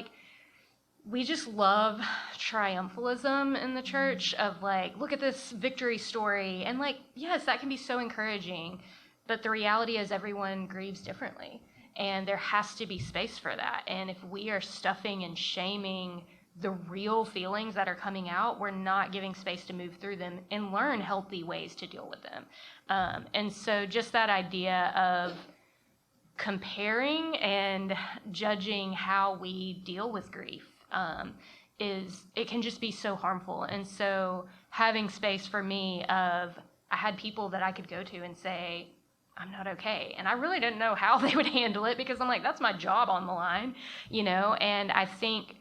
we just love triumphalism in the church of look at this victory story. And yes, that can be so encouraging, but the reality is everyone grieves differently. And there has to be space for that. And if we are stuffing and shaming the real feelings that are coming out, we're not giving space to move through them and learn healthy ways to deal with them. And so just that idea of comparing and judging how we deal with grief it can just be so harmful. And so having space for me I had people that I could go to and say, I'm not okay. And I really didn't know how they would handle it because I'm like, that's my job on the line, and I think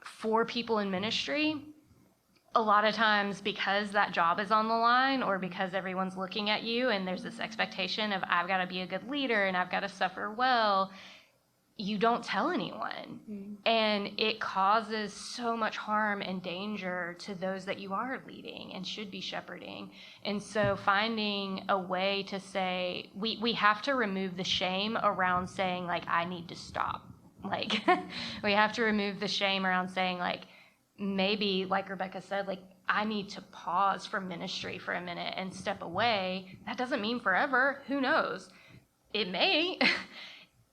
for people in ministry, a lot of times because that job is on the line or because everyone's looking at you and there's this expectation of I've got to be a good leader and I've got to suffer well, you don't tell anyone. And it causes so much harm and danger to those that you are leading and should be shepherding. And so finding a way to say, we have to remove the shame around saying, like, I need to stop. Like, we have to remove the shame around saying, like, maybe, like Rebecca said, like, I need to pause from ministry for a minute and step away. That doesn't mean forever. Who knows? It may.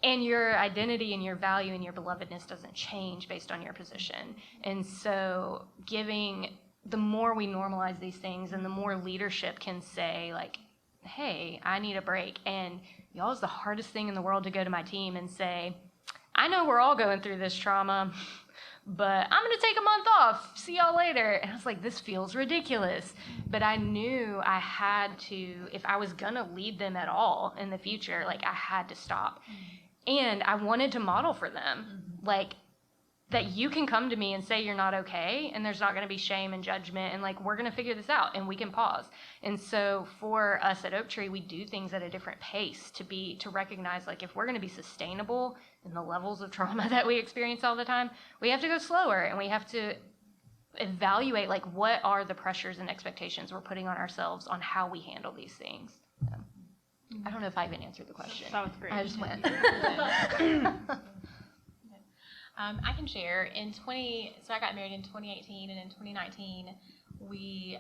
And your identity and your value and your belovedness doesn't change based on your position. And so the more we normalize these things and the more leadership can say, like, hey, I need a break. And y'all, it's the hardest thing in the world to go to my team and say, I know we're all going through this trauma, but I'm going to take a month off. See y'all later. And I was like, this feels ridiculous. But I knew I had to, if I was going to lead them at all in the future, like, I had to stop. And I wanted to model for them, like, that you can come to me and say you're not okay, and there's not going to be shame and judgment, and, like, we're going to figure this out, and we can pause. And so for us at Oak Tree, we do things at a different pace to recognize, like, if we're going to be sustainable in the levels of trauma that we experience all the time, we have to go slower, and we have to evaluate, like, what are the pressures and expectations we're putting on ourselves on how we handle these things. So, I don't know if I even answered the question. That was great. I just went. I can share. So I got married in 2018, and in 2019, we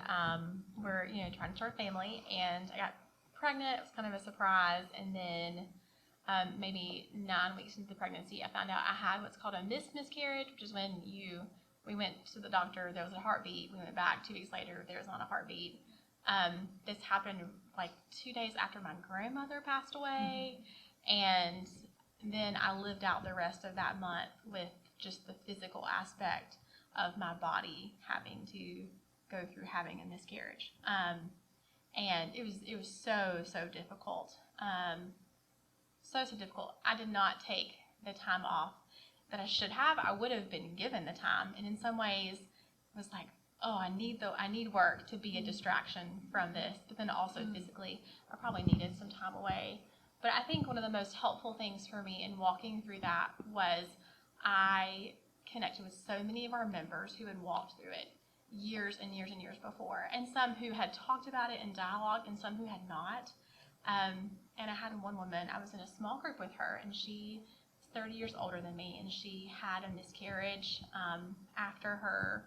were, trying to start a family, and I got pregnant. It was kind of a surprise, and then maybe 9 weeks into the pregnancy, I found out I had what's called a miscarriage, which is when we went to the doctor, there was a heartbeat. We went back 2 weeks later, there was not a heartbeat. This happened like 2 days after my grandmother passed away, and then I lived out the rest of that month with just the physical aspect of my body having to go through having a miscarriage. And it was so difficult. So difficult. I did not take the time off that I should have. I would have been given the time, and in some ways it was like, oh, I need work to be a distraction from this, but then also physically, I probably needed some time away. But I think one of the most helpful things for me in walking through that was I connected with so many of our members who had walked through it years and years and years before, and some who had talked about it in dialogue and some who had not. And I had one woman, I was in a small group with her, and she is 30 years older than me, and she had a miscarriage after her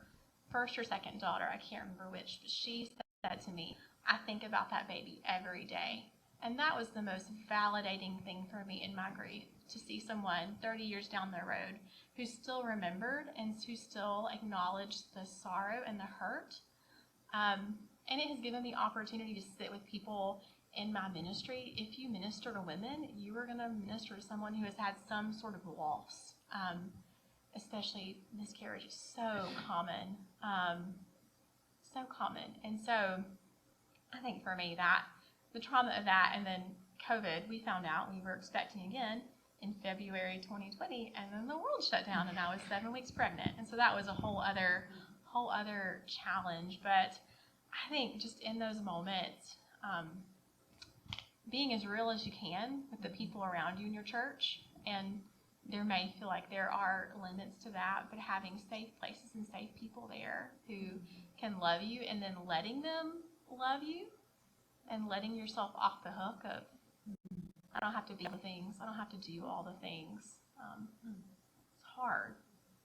first or second daughter, I can't remember which, but she said to me, I think about that baby every day. And that was the most validating thing for me in my grief, to see someone 30 years down the road who still remembered and who still acknowledged the sorrow and the hurt. And it has given me opportunity to sit with people in my ministry. If you minister to women, you are going to minister to someone who has had some sort of loss. Especially miscarriage is so common. And so I think for me that the trauma of that, and then COVID, we found out we were expecting again in February 2020, and then the world shut down, and I was 7 weeks pregnant. And so that was a whole other challenge. But I think just in those moments, being as real as you can with the people around you in your church, and there may feel like there are limits to that, but having safe places and safe people there who can love you, and then letting them love you, and letting yourself off the hook of, I don't have to be all the things, I don't have to do all the things.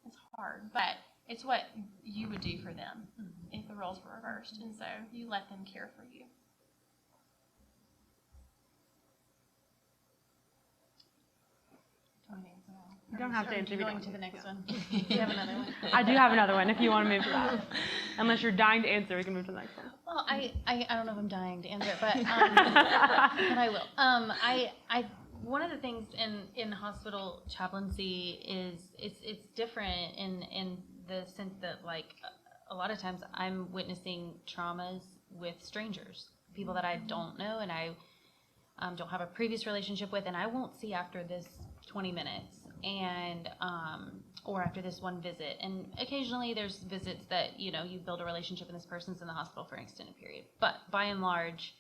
It's hard, but it's what you would do for them if the roles were reversed, and so you let them care for you. You don't have to answer. Going to the next one. Do you have another one? I do have another one if you want to move to that. Unless you're dying to answer, we can move to the next one. Well, I don't know if I'm dying to answer it, but but I will. I one of the things in hospital chaplaincy is it's different in the sense that, like, a lot of times I'm witnessing traumas with strangers, people that I don't know and I don't have a previous relationship with, and I won't see after this 20 minutes and or after this one visit. And occasionally there's visits that you build a relationship and this person's in the hospital for an extended period, but by and large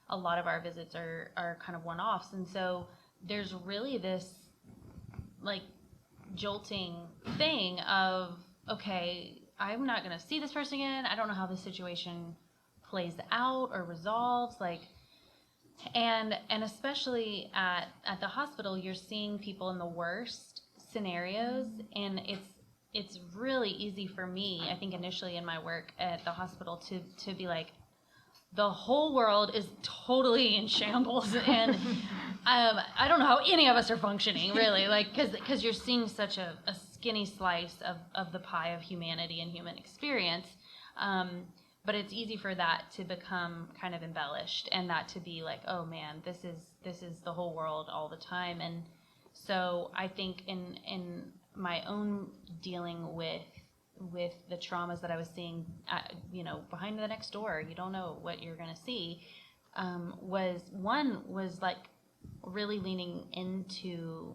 a lot of our visits are kind of one-offs. And so there's really this like jolting thing of, okay, I'm not going to see this person again. I don't know how this situation plays out or resolves. Like, and especially at the hospital, you're seeing people in the worst scenarios, and it's really easy for me, I think initially in my work at the hospital, to be like, the whole world is totally in shambles, and I don't know how any of us are functioning, really, like, because you're seeing such a skinny slice of the pie of humanity and human experience. But it's easy for that to become kind of embellished, and that to be like, oh man, this is the whole world all the time. And so I think in my own dealing with the traumas that I was seeing, behind the next door, you don't know what you're gonna see, was like really leaning into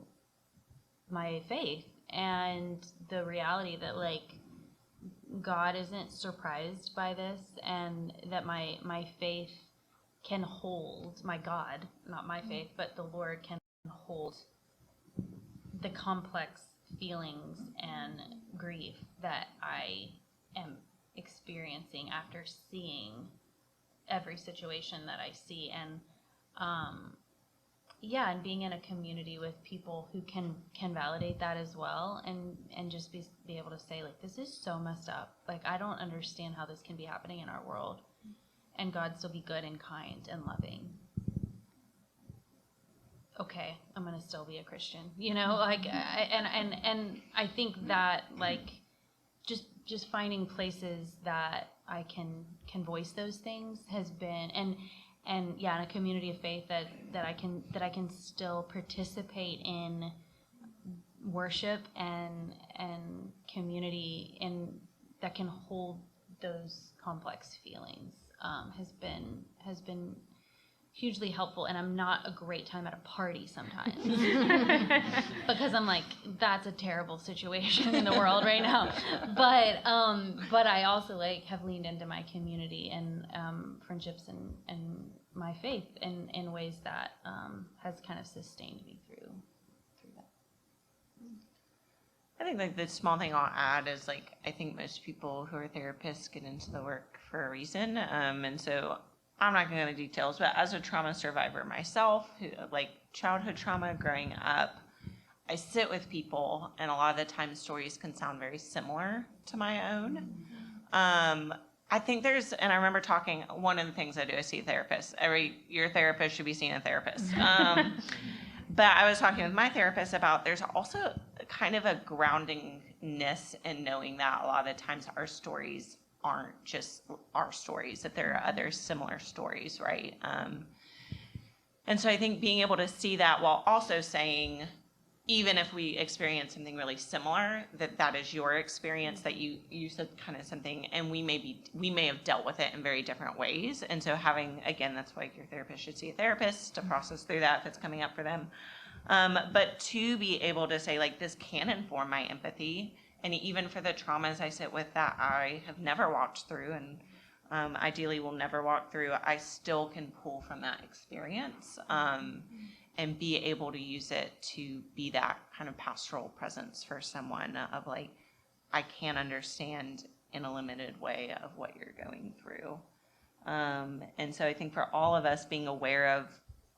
my faith and the reality that, like, God isn't surprised by this, and that my faith can hold, my God, not my faith, but the Lord can hold the complex feelings and grief that I am experiencing after seeing every situation that I see. And and being in a community with people who can validate that as well, and just be able to say, like, this is so messed up. Like, I don't understand how this can be happening in our world, and God still be good and kind and loving. Okay, I'm gonna still be a Christian, like, and I think that, like, just finding places that I can voice those things has been, and in a community of faith that I can still participate in worship and community, and that can hold those complex feelings, has been hugely helpful. And I'm not a great time at a party sometimes because I'm like, that's a terrible situation in the world right now. But I also, like, have leaned into my community and friendships and my faith in ways that has kind of sustained me through that. I think, like, the small thing I'll add is, like, I think most people who are therapists get into the work for a reason, and so I'm not going to go into details, but as a trauma survivor myself, who, like, childhood trauma growing up, I sit with people, and a lot of the time stories can sound very similar to my own. I think and I remember talking, one of the things I do is see a therapist. Your therapist should be seeing a therapist. But I was talking with my therapist about, there's also kind of a groundingness in knowing that a lot of the times our stories aren't just our stories, that there are other similar stories, right? And so I think being able to see that while also saying, even if we experience something really similar, that is your experience, that you said kind of something, and we may have dealt with it in very different ways. And so having, again, that's why your therapist should see a therapist to process through that if it's coming up for them. But to be able to say, like, this can inform my empathy. And even for the traumas I sit with that I have never walked through, and ideally will never walk through, I still can pull from that experience, and be able to use it to be that kind of pastoral presence for someone of, like, I can understand in a limited way of what you're going through. And so I think for all of us, being aware of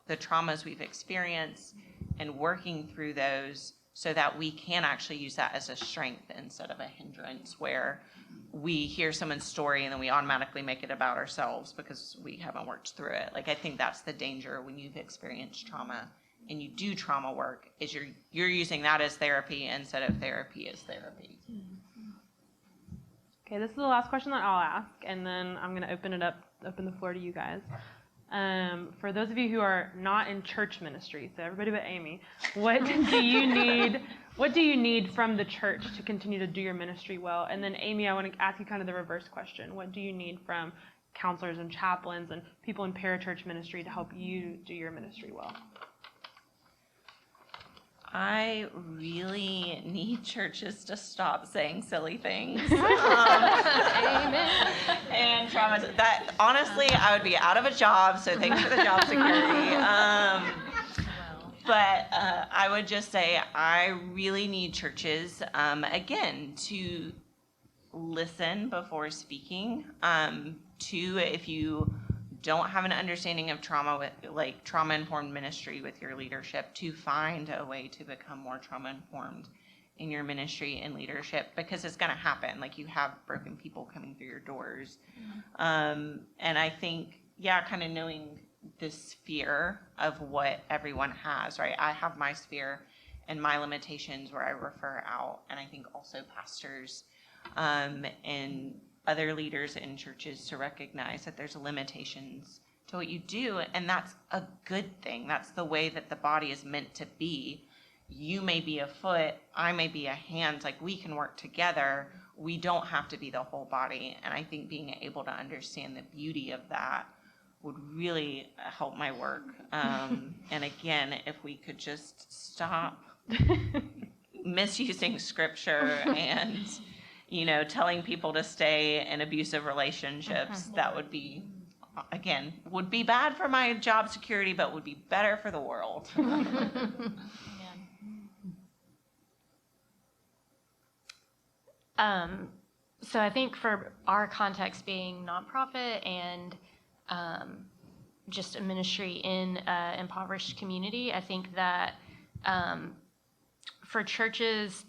the traumas we've experienced and working through those, so that we can actually use that as a strength instead of a hindrance, where we hear someone's story and then we automatically make it about ourselves because we haven't worked through it. Like, I think that's the danger when you've experienced trauma and you do trauma work, is you're using that as therapy instead of therapy as therapy. Okay, this is the last question that I'll ask, and then I'm going to open the floor to you guys. For those of you who are not in church ministry, so everybody but Amy, what do you need from the church to continue to do your ministry well? And then Amy, I want to ask you kind of the reverse question. What do you need from counselors and chaplains and people in parachurch ministry to help you do your ministry well? I really need churches to stop saying silly things. Amen. And trauma. That, honestly, I would be out of a job, so thanks for the job security. But I would just say I really need churches, again, to listen before speaking. Two, if you don't have an understanding of trauma, like trauma-informed ministry with your leadership, to find a way to become more trauma-informed in your ministry and leadership, because it's going to happen. Like, you have broken people coming through your doors. And I think, kind of knowing the sphere of what everyone has, right? I have my sphere and my limitations where I refer out, and I think also pastors and other leaders in churches to recognize that there's limitations to what you do, and that's a good thing. That's the way that the body is meant to be. You may be a foot, I may be a hand, like, we can work together. We don't have to be the whole body, and I think being able to understand the beauty of that would really help my work. And again, if we could just stop misusing scripture and, telling people to stay in abusive relationships, that would be, again, would be bad for my job security, but would be better for the world. So I think for our context being nonprofit and just a ministry in an impoverished community, I think that for churches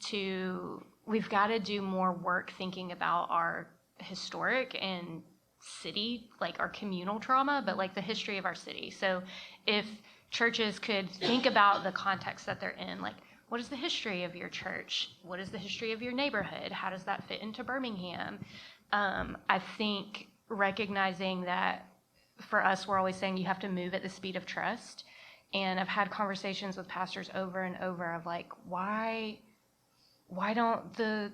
we've got to do more work thinking about our historic and city, like our communal trauma, but like the history of our city. So if churches could think about the context that they're in, like, what is the history of your church? What is the history of your neighborhood? How does that fit into Birmingham? I think recognizing that for us, we're always saying you have to move at the speed of trust. And I've had conversations with pastors over and over of like, why don't the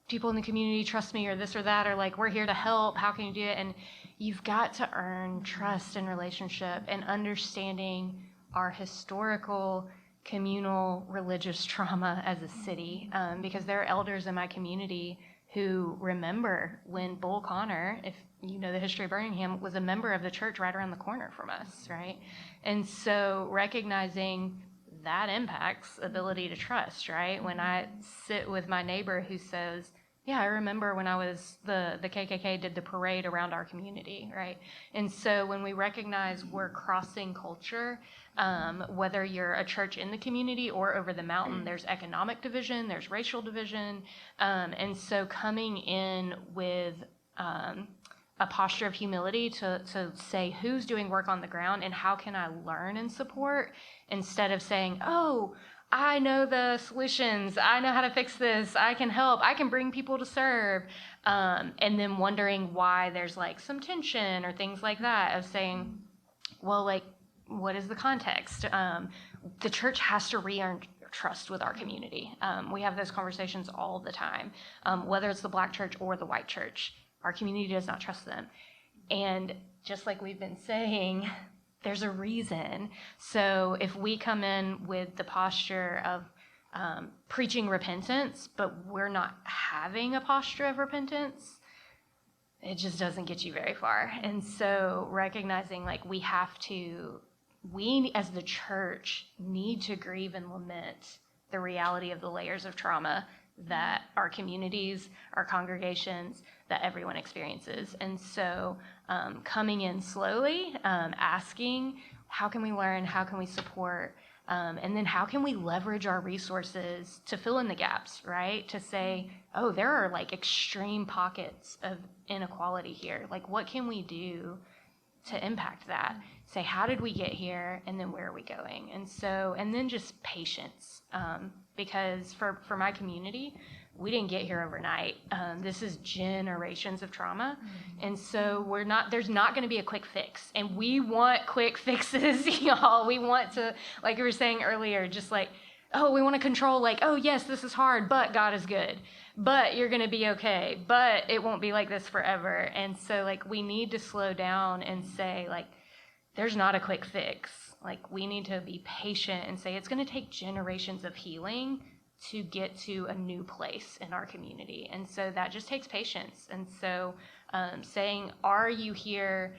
people in the community trust me, or this or that, or like, we're here to help, how can you do it? And you've got to earn trust and relationship and understanding our historical, communal, religious trauma as a city, because there are elders in my community who remember when Bull Connor, if you know the history of Birmingham, was a member of the church right around the corner from us, right? And so recognizing that impacts ability to trust, right? When I sit with my neighbor who says, yeah, I remember when the KKK did the parade around our community, right? And so when we recognize we're crossing culture, whether you're a church in the community or over the mountain, there's economic division, there's racial division. And so coming in with a posture of humility to say who's doing work on the ground and how can I learn and support, instead of saying, oh, I know the solutions, I know how to fix this, I can help, I can bring people to serve, and then wondering why there's like some tension or things like that, of saying, well, like, what is the context? The church has to re-earn trust with our community. We have those conversations all the time, whether it's the Black church or the white church. Our community does not trust them. And just like we've been saying, there's a reason. So if we come in with the posture of preaching repentance, but we're not having a posture of repentance, it just doesn't get you very far. And so recognizing like we as the church need to grieve and lament the reality of the layers of trauma that our communities, our congregations, that everyone experiences. And so coming in slowly, asking, how can we learn, how can we support, and then how can we leverage our resources to fill in the gaps, right? To say, oh, there are like extreme pockets of inequality here. Like, what can we do to impact that? Say, how did we get here, and then where are we going? And so, and then just patience, because for my community, we didn't get here overnight. This is generations of trauma. And so there's not going to be a quick fix. And we want quick fixes, y'all. We want to, like we were saying earlier, just like, oh, we want to control, like, oh, yes, this is hard, but God is good. But you're going to be okay. But it won't be like this forever. And so, like, we need to slow down and say, like, there's not a quick fix. Like, we need to be patient and say it's going to take generations of healing to get to a new place in our community. And so that just takes patience. And so saying, are you here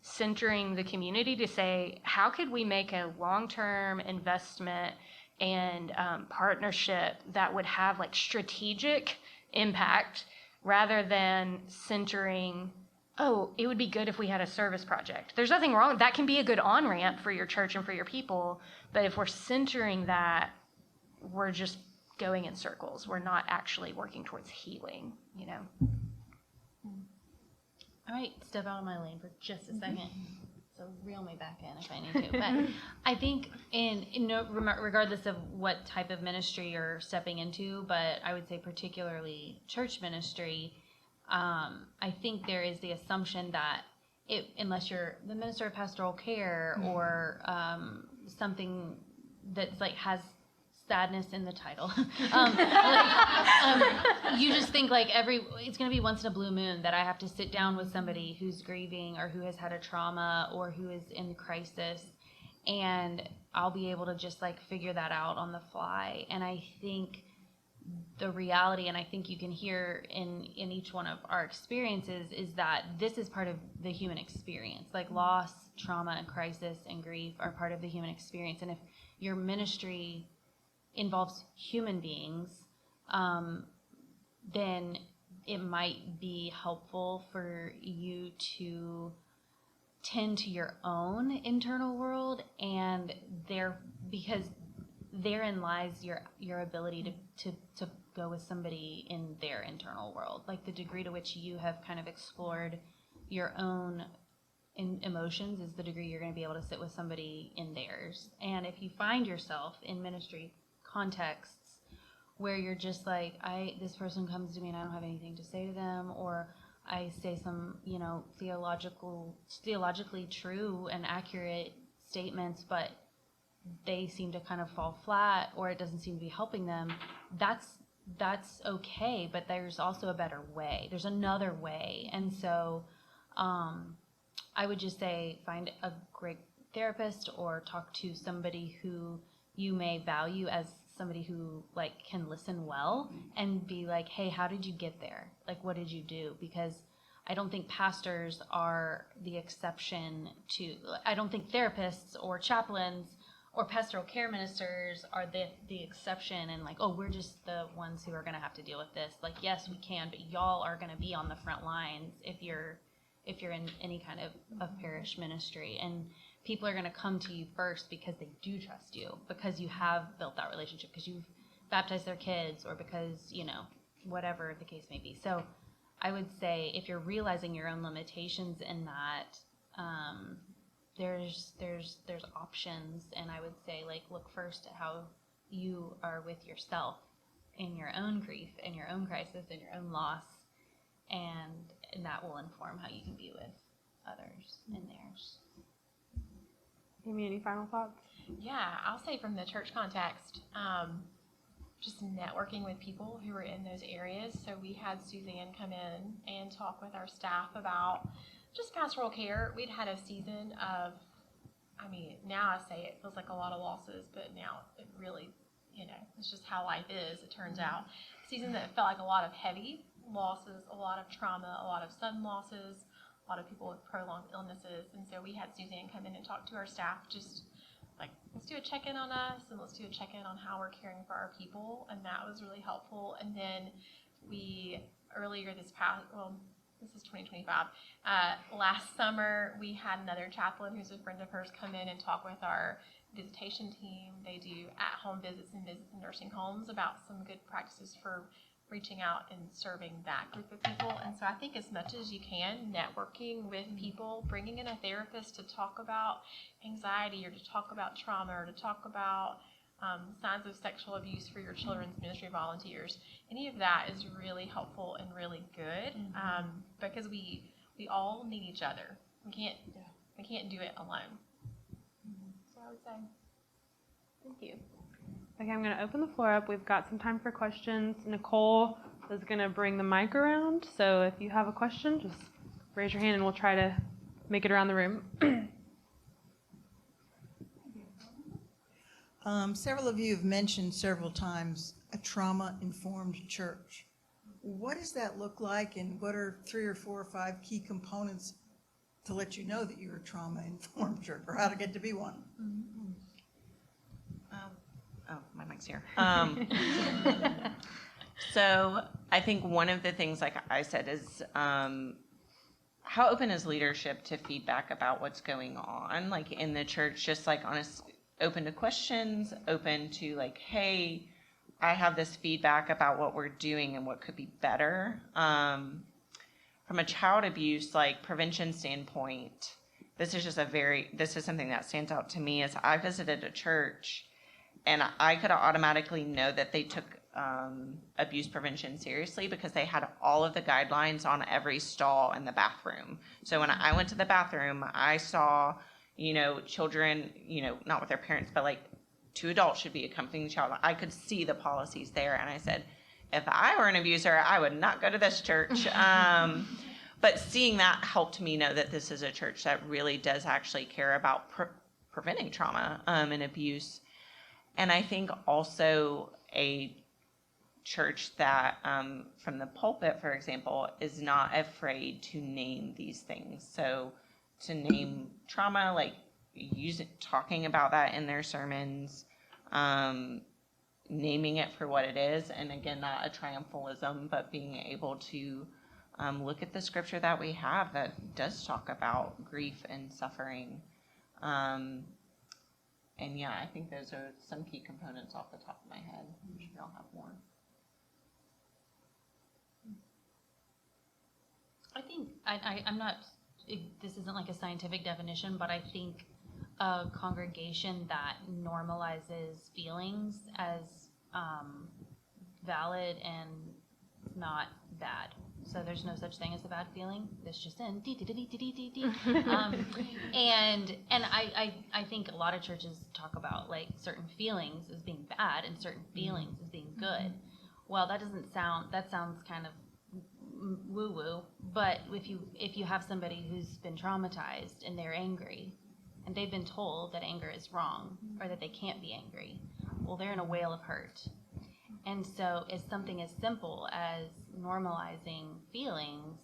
centering the community to say, how could we make a long-term investment and partnership that would have like strategic impact rather than centering, oh, it would be good if we had a service project. There's nothing wrong. That can be a good on-ramp for your church and for your people. But if we're centering that, we're just going in circles. We're not actually working towards healing, you know? I might step out of my lane for just a second. So reel me back in if I need to. But I think regardless of what type of ministry you're stepping into, but I would say particularly church ministry, I think there is the assumption that unless you're the minister of pastoral care or something that's like has sadness in the title, you just think like it's going to be once in a blue moon that I have to sit down with somebody who's grieving or who has had a trauma or who is in crisis, and I'll be able to just like figure that out on the fly. And I think the reality, and I think you can hear in each one of our experiences, is that this is part of the human experience. Like loss, trauma, and crisis and grief are part of the human experience. And if your ministry involves human beings, then it might be helpful for you to tend to your own internal world, and because therein lies your ability to go with somebody in their internal world. Like the degree to which you have kind of explored your own emotions is the degree you're going to be able to sit with somebody in theirs. And if you find yourself in ministry contexts where you're just like, this person comes to me and I don't have anything to say to them, or I say some, theologically true and accurate statements, but they seem to kind of fall flat, or it doesn't seem to be helping them, that's okay, but there's also a better way. There's another way. And so I would just say find a great therapist or talk to somebody who you may value as somebody who like can listen well and be like, hey, how did you get there? Like, what did you do? Because I don't think pastors are the exception to, I don't think therapists or chaplains or pastoral care ministers are the exception and like, oh, we're just the ones who are going to have to deal with this. Like, yes, we can, but y'all are going to be on the front lines if you're in any kind of parish ministry. And people are going to come to you first because they do trust you, because you have built that relationship, because you've baptized their kids, or because, whatever the case may be. So I would say if you're realizing your own limitations in that, there's options, and I would say like look first at how you are with yourself in your own grief and your own crisis and your own loss, and that will inform how you can be with others in theirs. Amy, any final thoughts? Yeah, I'll say from the church context, just networking with people who are in those areas. So we had Suzanne come in and talk with our staff about just pastoral care. We'd had a season of, now I say it feels like a lot of losses, but now it really, it's just how life is, it turns out. A season that felt like a lot of heavy losses, a lot of trauma, a lot of sudden losses, a lot of people with prolonged illnesses. And so we had Suzanne come in and talk to our staff, just like, let's do a check-in on us, and let's do a check-in on how we're caring for our people. And that was really helpful. And then this is 2025. Last summer, we had another chaplain who's a friend of hers come in and talk with our visitation team. They do at-home visits and visits in nursing homes about some good practices for reaching out and serving that group of people. And so I think as much as you can, networking with people, bringing in a therapist to talk about anxiety or to talk about trauma or to talk about signs of sexual abuse for your children's ministry volunteers. Any of that is really helpful and really good, because we all need each other. We can't do it alone. So I would say, thank you. Okay, I'm going to open the floor up. We've got some time for questions. Nicole is going to bring the mic around, so if you have a question, just raise your hand and we'll try to make it around the room. Several of you have mentioned several times a trauma-informed church. What does that look like, and what are 3 or 4 or 5 key components to let you know that you're a trauma-informed church, or how to get to be one. Oh, my mic's here. So I think one of the things, like I said, is how open is leadership to feedback about what's going on, like in the church, just like honest, open to questions, open to like, hey, I have this feedback about what we're doing and what could be better. From a child abuse, like prevention standpoint, this is something that stands out to me as I visited a church and I could automatically know that they took abuse prevention seriously because they had all of the guidelines on every stall in the bathroom. So when I went to the bathroom, I saw, children, not with their parents, but like 2 adults should be accompanying the child. I could see the policies there. And I said, if I were an abuser, I would not go to this church. But seeing that helped me know that this is a church that really does actually care about preventing trauma and abuse. And I think also a church that, from the pulpit, for example, is not afraid to name these things. So to name trauma, like talking about that in their sermons, naming it for what it is, and again, not a triumphalism, but being able to look at the scripture that we have that does talk about grief and suffering. And yeah, I think those are some key components off the top of my head. I'm sure y'all have more. I think I'm not. This isn't like a scientific definition, but I think a congregation that normalizes feelings as valid and not bad. So there's no such thing as a bad feeling. That's just in. And I think a lot of churches talk about like certain feelings as being bad and certain feelings as being good. Well, that sounds kind of woo-woo, but if you have somebody who's been traumatized and they're angry and they've been told that anger is wrong or that they can't be angry, well, they're in a whale of hurt. And so it's something as simple as normalizing feelings,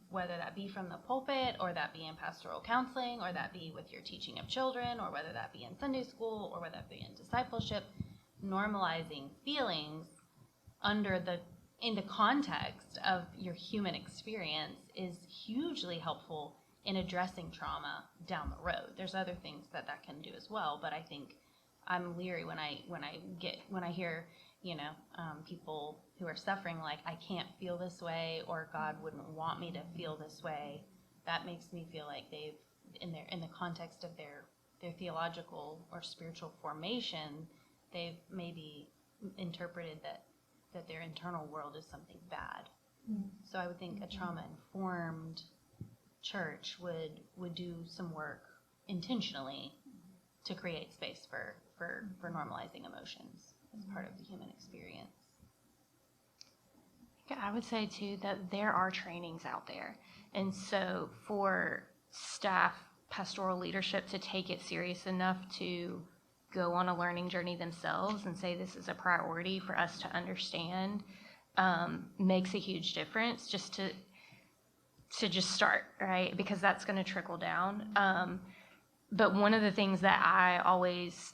whether that be from the pulpit or that be in pastoral counseling or that be with your teaching of children or whether that be in Sunday school or whether that be in discipleship, normalizing feelings in the context of your human experience is hugely helpful in addressing trauma down the road. There's other things that can do as well, but I think I'm leery when I hear people who are suffering like, I can't feel this way or God wouldn't want me to feel this way. That makes me feel like they've in the context of their theological or spiritual formation, they've maybe interpreted that their internal world is something bad. So I would think a trauma-informed church would do some work intentionally to create space for normalizing emotions as part of the human experience. I would say too that there are trainings out there, and so for staff, pastoral leadership to take it serious enough to go on a learning journey themselves and say this is a priority for us to understand makes a huge difference just to just start, right? Because that's going to trickle down. But one of the things that I always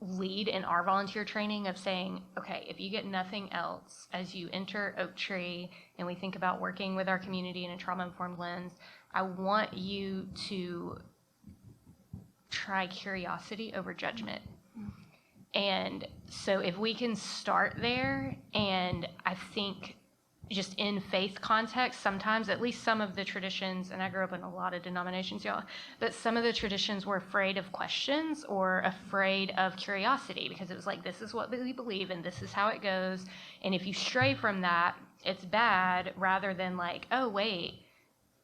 lead in our volunteer training of saying, okay, if you get nothing else as you enter Oak Tree and we think about working with our community in a trauma-informed lens, I want you to try curiosity over judgment. And so if we can start there, and I think just in faith context, sometimes, at least some of the traditions, and I grew up in a lot of denominations, y'all, but some of the traditions were afraid of questions or afraid of curiosity because it was like, this is what we believe and this is how it goes. And if you stray from that, it's bad, rather than like, oh, wait,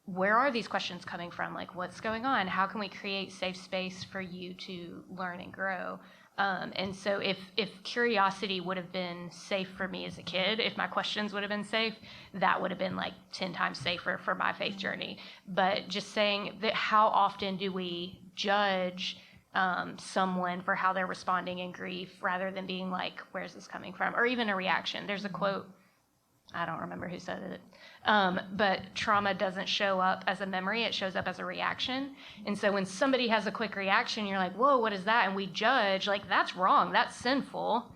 where are these questions coming from? Like, what's going on? How can we create safe space for you to learn and grow? And so if curiosity would have been safe for me as a kid, if my questions would have been safe, that would have been like 10 times safer for my faith journey. But just saying that, how often do we judge someone for how they're responding in grief rather than being like, where's this coming from? Or even a reaction. There's a quote, I don't remember who said it, But trauma doesn't show up as a memory, it shows up as a reaction. And so when somebody has a quick reaction, you're like, whoa, what is that? And we judge, like, that's wrong, that's sinful.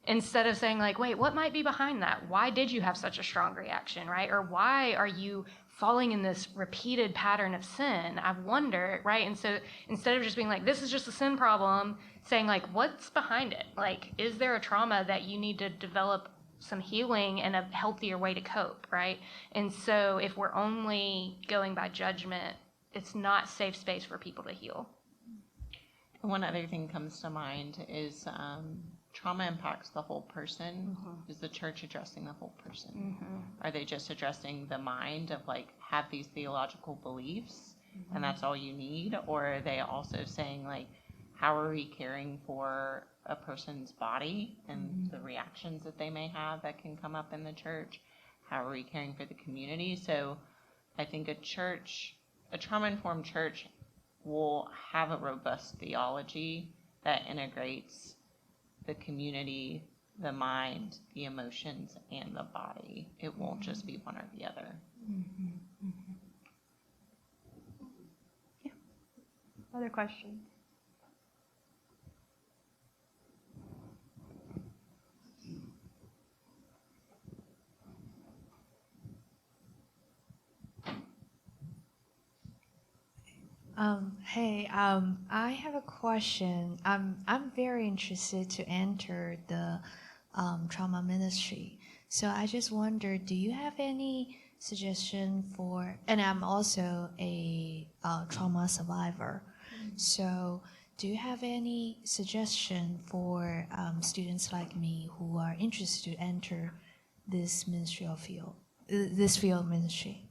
Instead of saying, like, wait, what might be behind that? Why did you have such a strong reaction, right? Or why are you falling in this repeated pattern of sin? I wonder, right? And so instead of just being like, this is just a sin problem, saying, like, what's behind it? Like, is there a trauma that you need to develop some healing and a healthier way to cope, right? And so if we're only going by judgment, it's not safe space for people to heal. One other thing comes to mind is trauma impacts the whole person. Is the church addressing the whole person? Are they just addressing the mind of, like, have these theological beliefs and that's all you need? Or are they also saying, like, how are we caring for a person's body and the reactions that they may have that can come up in the church? How are we caring for the community? So I think a trauma-informed church will have a robust theology that integrates the community, the mind, the emotions, and the body. It won't just be one or the other. Yeah. Other questions? I have a question. I'm very interested to enter the trauma ministry. So I just wonder, do you have any suggestion for, and I'm also a trauma survivor. So do you have any suggestion for students like me who are interested to enter this ministerial field, this field ministry?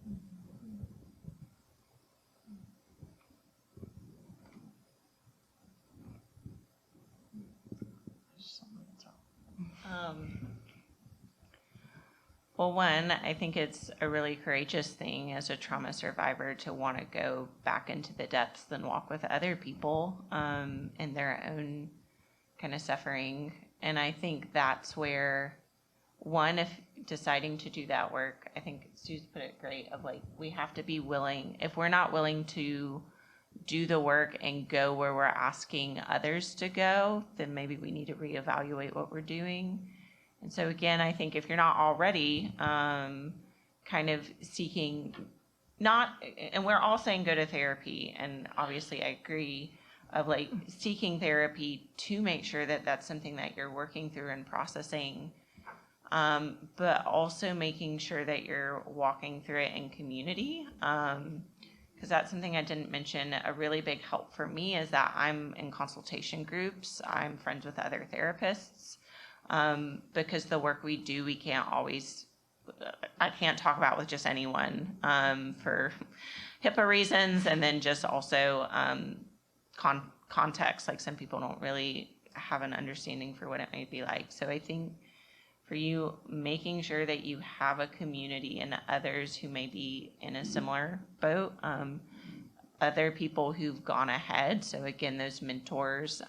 Well, one, I think it's a really courageous thing as a trauma survivor to want to go back into the depths and walk with other people in their own kind of suffering. And I think that's where, one, if deciding to do that work, I think Suze put it great, of like, we have to be willing. If we're not willing to do the work and go where we're asking others to go, then maybe we need to reevaluate what we're doing. And so again, I think if you're not already kind of seeking, and we're all saying go to therapy, and obviously I agree, of like seeking therapy to make sure that that's something that you're working through and processing, but also making sure that you're walking through it in community. Because that's something I didn't mention. A really big help for me is that I'm in consultation groups. I'm friends with other therapists. Because the work we do, we can't always, I can't talk about with just anyone for HIPAA reasons, and then just also context, like some people don't really have an understanding for what it might be like. So I think for you, making sure that you have a community and others who may be in a similar boat, other people who've gone ahead. So again, those mentors,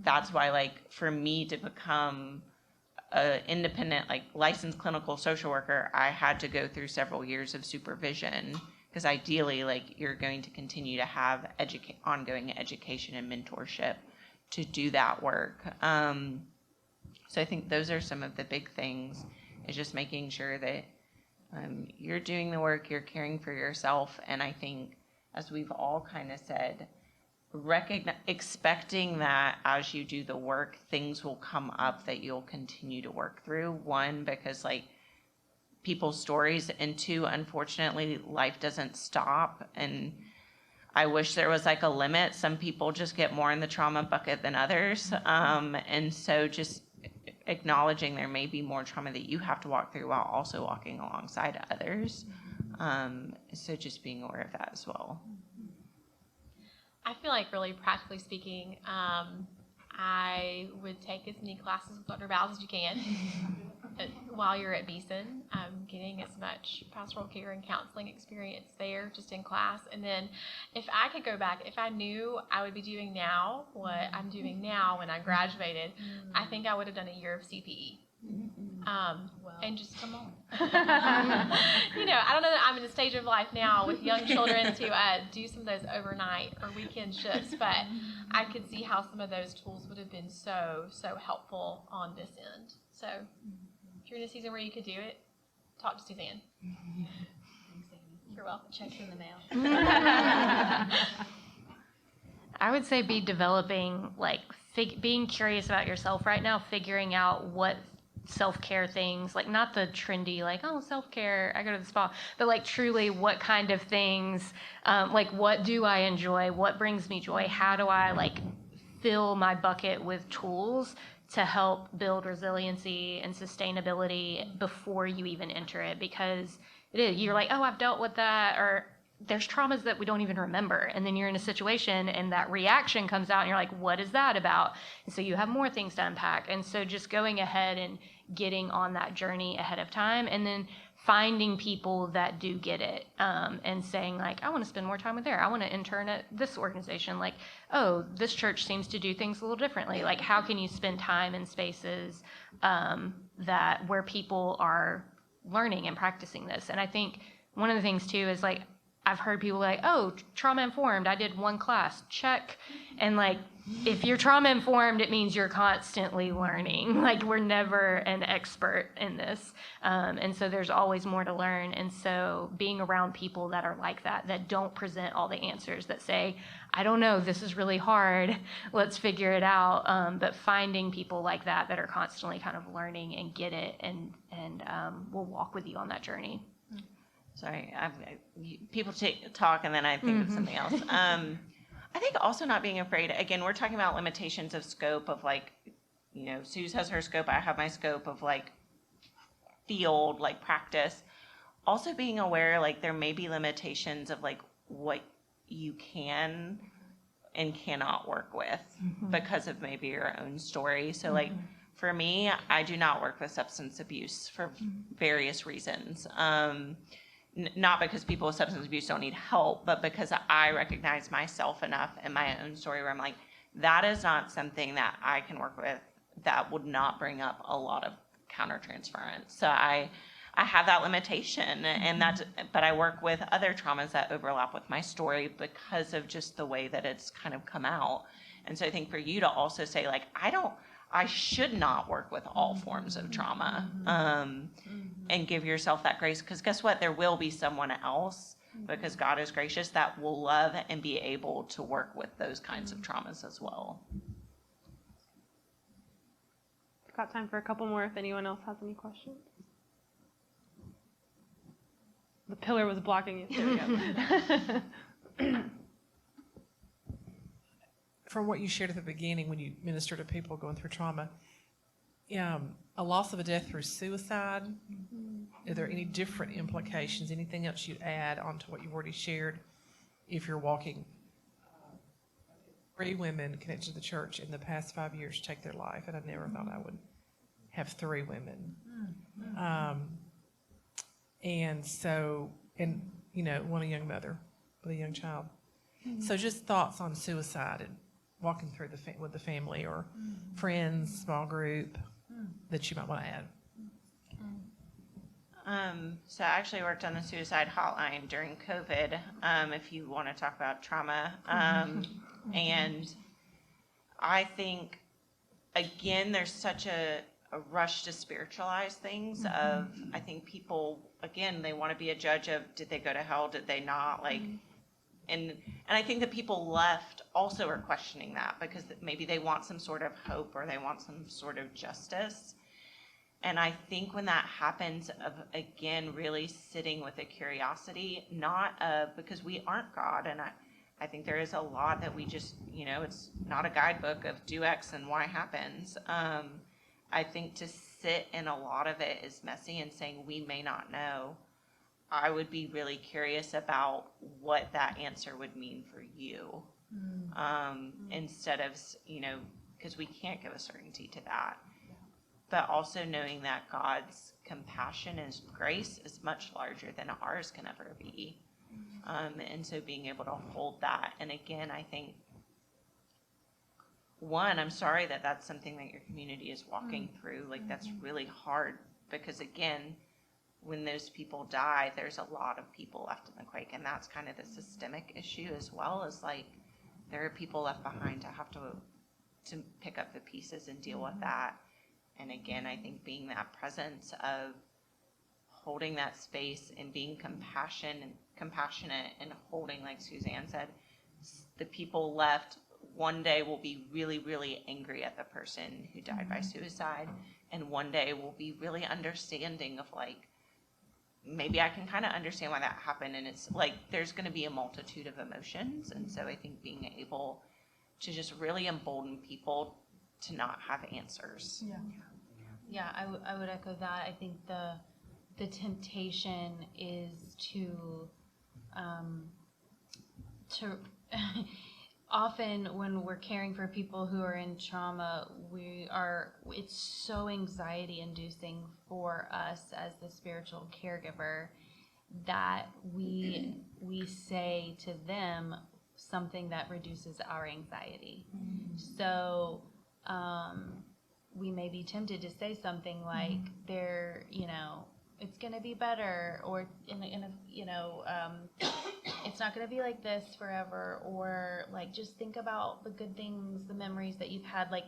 that's why, like, for me to become an independent, like, licensed clinical social worker, I had to go through several years of supervision, because ideally, like, you're going to continue to have ongoing education and mentorship to do that work. So I think those are some of the big things, is just making sure that you're doing the work, you're caring for yourself, and I think, as we've all kind of said, expecting that as you do the work, things will come up that you'll continue to work through. One, because like people's stories, and two, unfortunately, life doesn't stop. And I wish there was like a limit. Some people just get more in the trauma bucket than others. And so just acknowledging there may be more trauma that you have to walk through while also walking alongside others. So just being aware of that as well. I feel like, really practically speaking, I would take as many classes with Dr. Bowles as you can while you're at Beeson, getting as much pastoral care and counseling experience there just in class. And then if I could go back, if I knew I would be doing now what I'm doing now when I graduated, I think I would have done a year of CPE. And just come on. I don't know that I'm in a stage of life now with young children to do some of those overnight or weekend shifts, but I could see how some of those tools would have been so helpful on this end. So if you're in a season where you could do it, talk to Suzanne. You're welcome. Checks in the mail. I would say be developing, being curious about yourself right now, figuring out what self-care things, not the trendy, self-care, I go to the spa, but truly what kind of things, what do I enjoy? What brings me joy? How do I fill my bucket with tools to help build resiliency and sustainability before you even enter it? Because you're I've dealt with that, or there's traumas that we don't even remember, and then you're in a situation and that reaction comes out and you're what is that about? And so you have more things to unpack. And so just going ahead and getting on that journey ahead of time, and then finding people that do get it, and saying I want to spend more time with there. I want to intern at this organization. Oh, this church seems to do things a little differently. How can you spend time in spaces where people are learning and practicing this? And I think one of the things too is I've heard people oh, trauma informed, I did one class, check. And if you're trauma informed, it means you're constantly learning. We're never an expert in this. And so there's always more to learn. And so being around people that are like that don't present all the answers, that say, I don't know, this is really hard, let's figure it out. But finding people like that are constantly kind of learning and get it, and will walk with you on that journey. Sorry, people talk and then I think of something else. I think also not being afraid. Again, we're talking about limitations of scope of Suze has her scope, I have my scope of field, practice. Also being aware there may be limitations of what you can and cannot work with because of maybe your own story. So for me, I do not work with substance abuse for various reasons. Not because people with substance abuse don't need help, but because I recognize myself enough in my own story where I'm that is not something that I can work with, that would not bring up a lot of countertransference. So I have that limitation, but I work with other traumas that overlap with my story because of just the way that it's kind of come out. And so I think for you to also say I should not work with all forms of trauma, and give yourself that grace, because guess what? There will be someone else, because God is gracious, that will love and be able to work with those kinds of traumas as well. Got time for a couple more if anyone else has any questions. The pillar was blocking you. There we go. From what you shared at the beginning when you minister to people going through trauma, a loss of a death through suicide, are there any different implications, anything else you'd add onto what you've already shared if you're walking? 3 women connected to the church in the past 5 years take their life, and I never thought I would have 3 women. And so, one a young mother with a young child. So just thoughts on suicide and walking through with the family or friends, small group, that you might want to add. So I actually worked on the suicide hotline during COVID, if you want to talk about trauma. And I think, again, there's such a rush to spiritualize things of, I think people, again, they want to be a judge of, did they go to hell, did they not, and I think that people left also are questioning that, because maybe they want some sort of hope or they want some sort of justice. And I think when that happens, again, really sitting with a curiosity, not because we aren't God, and I think there is a lot that we just, it's not a guidebook of do X and Y happens. I think to sit in a lot of it is messy and saying we may not know. I would be really curious about what that answer would mean for you, instead of, because we can't give a certainty to that. But also knowing that God's compassion and grace is much larger than ours can ever be. And so being able to hold that. And again, I think, one, I'm sorry that that's something that your community is walking through. That's really hard because again, when those people die, there's a lot of people left in the quake, and that's kind of the systemic issue as well, as like there are people left behind to have to pick up the pieces and deal with that. And again, I think being that presence of holding that space and being compassionate and holding, like Suzanne said, the people left one day will be really, really angry at the person who died by suicide, and one day will be really understanding of like, maybe I can kind of understand why that happened. And it's like there's going to be a multitude of emotions, and so I think being able to just really embolden people to not have answers. Yeah, I would echo that. I think the temptation is to often when we're caring for people who are in trauma, it's so anxiety inducing for us as the spiritual caregiver that we say to them something that reduces our anxiety. So we may be tempted to say something like, it's going to be better, or it's not going to be like this forever, or like just think about the good things, the memories that you've had. Like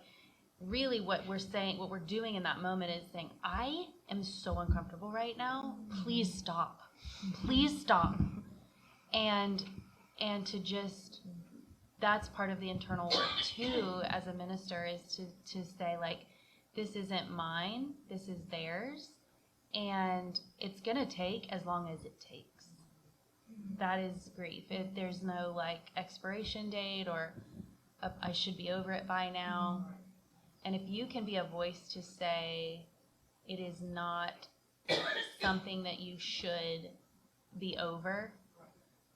really what we're doing in that moment is saying, I am so uncomfortable right now, please stop, and to just, that's part of the internal work too as a minister, is to say like, this isn't mine, this is theirs, and it's gonna take as long as it takes. That is grief. There's no like expiration date or I should be over it by now. And if you can be a voice to say it is not something that you should be over,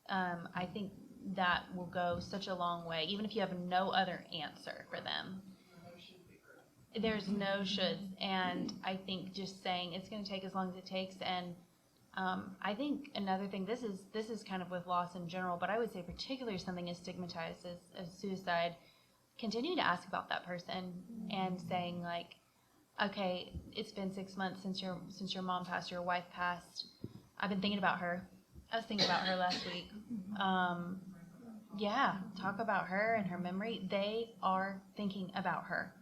I think that will go such a long way, even if you have no other answer for them. There's no shoulds, and I think just saying it's going to take as long as it takes. And I think another thing, this is kind of with loss in general, but I would say particularly something as stigmatized as suicide, continue to ask about that person and saying like, okay, it's been 6 months since your mom passed, your wife passed. I've been thinking about her. I was thinking about her last week. Yeah, talk about her and her memory. They are thinking about her.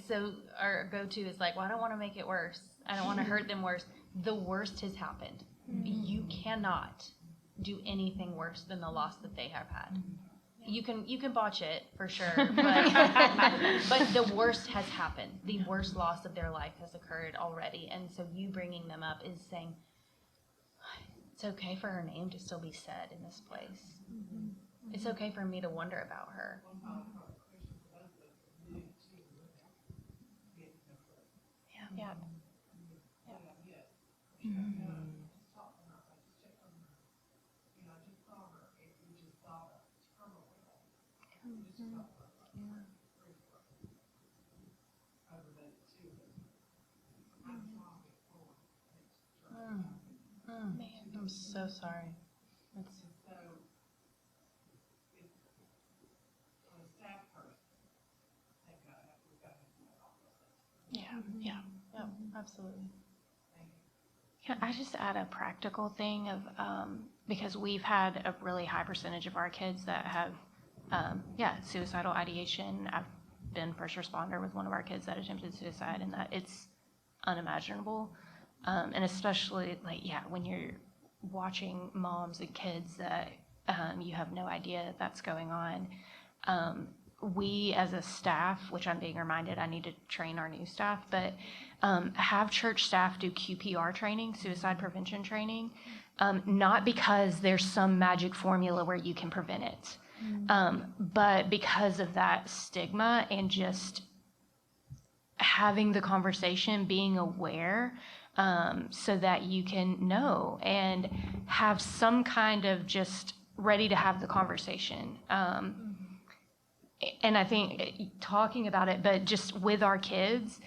So our go-to is like, well, I don't want to make it worse. I don't want to hurt them worse. The worst has happened. You cannot do anything worse than the loss that they have had. You can botch it for sure, but the worst has happened. The worst loss of their life has occurred already, and so you bringing them up is saying, it's okay for her name to still be said in this place. It's okay for me to wonder about her. Yeah. I'm so sorry. Yeah, absolutely. Can I just add a practical thing of, because we've had a really high percentage of our kids that have, suicidal ideation. I've been first responder with one of our kids that attempted suicide, and that it's unimaginable. And especially when you're watching moms and kids that you have no idea that's going on. We as a staff, which I'm being reminded I need to train our new staff, but have church staff do QPR training, suicide prevention training, not because there's some magic formula where you can prevent it, but because of that stigma and just having the conversation, being aware, so that you can know and have some kind of just ready to have the conversation. And I think talking about it, but just with our kids,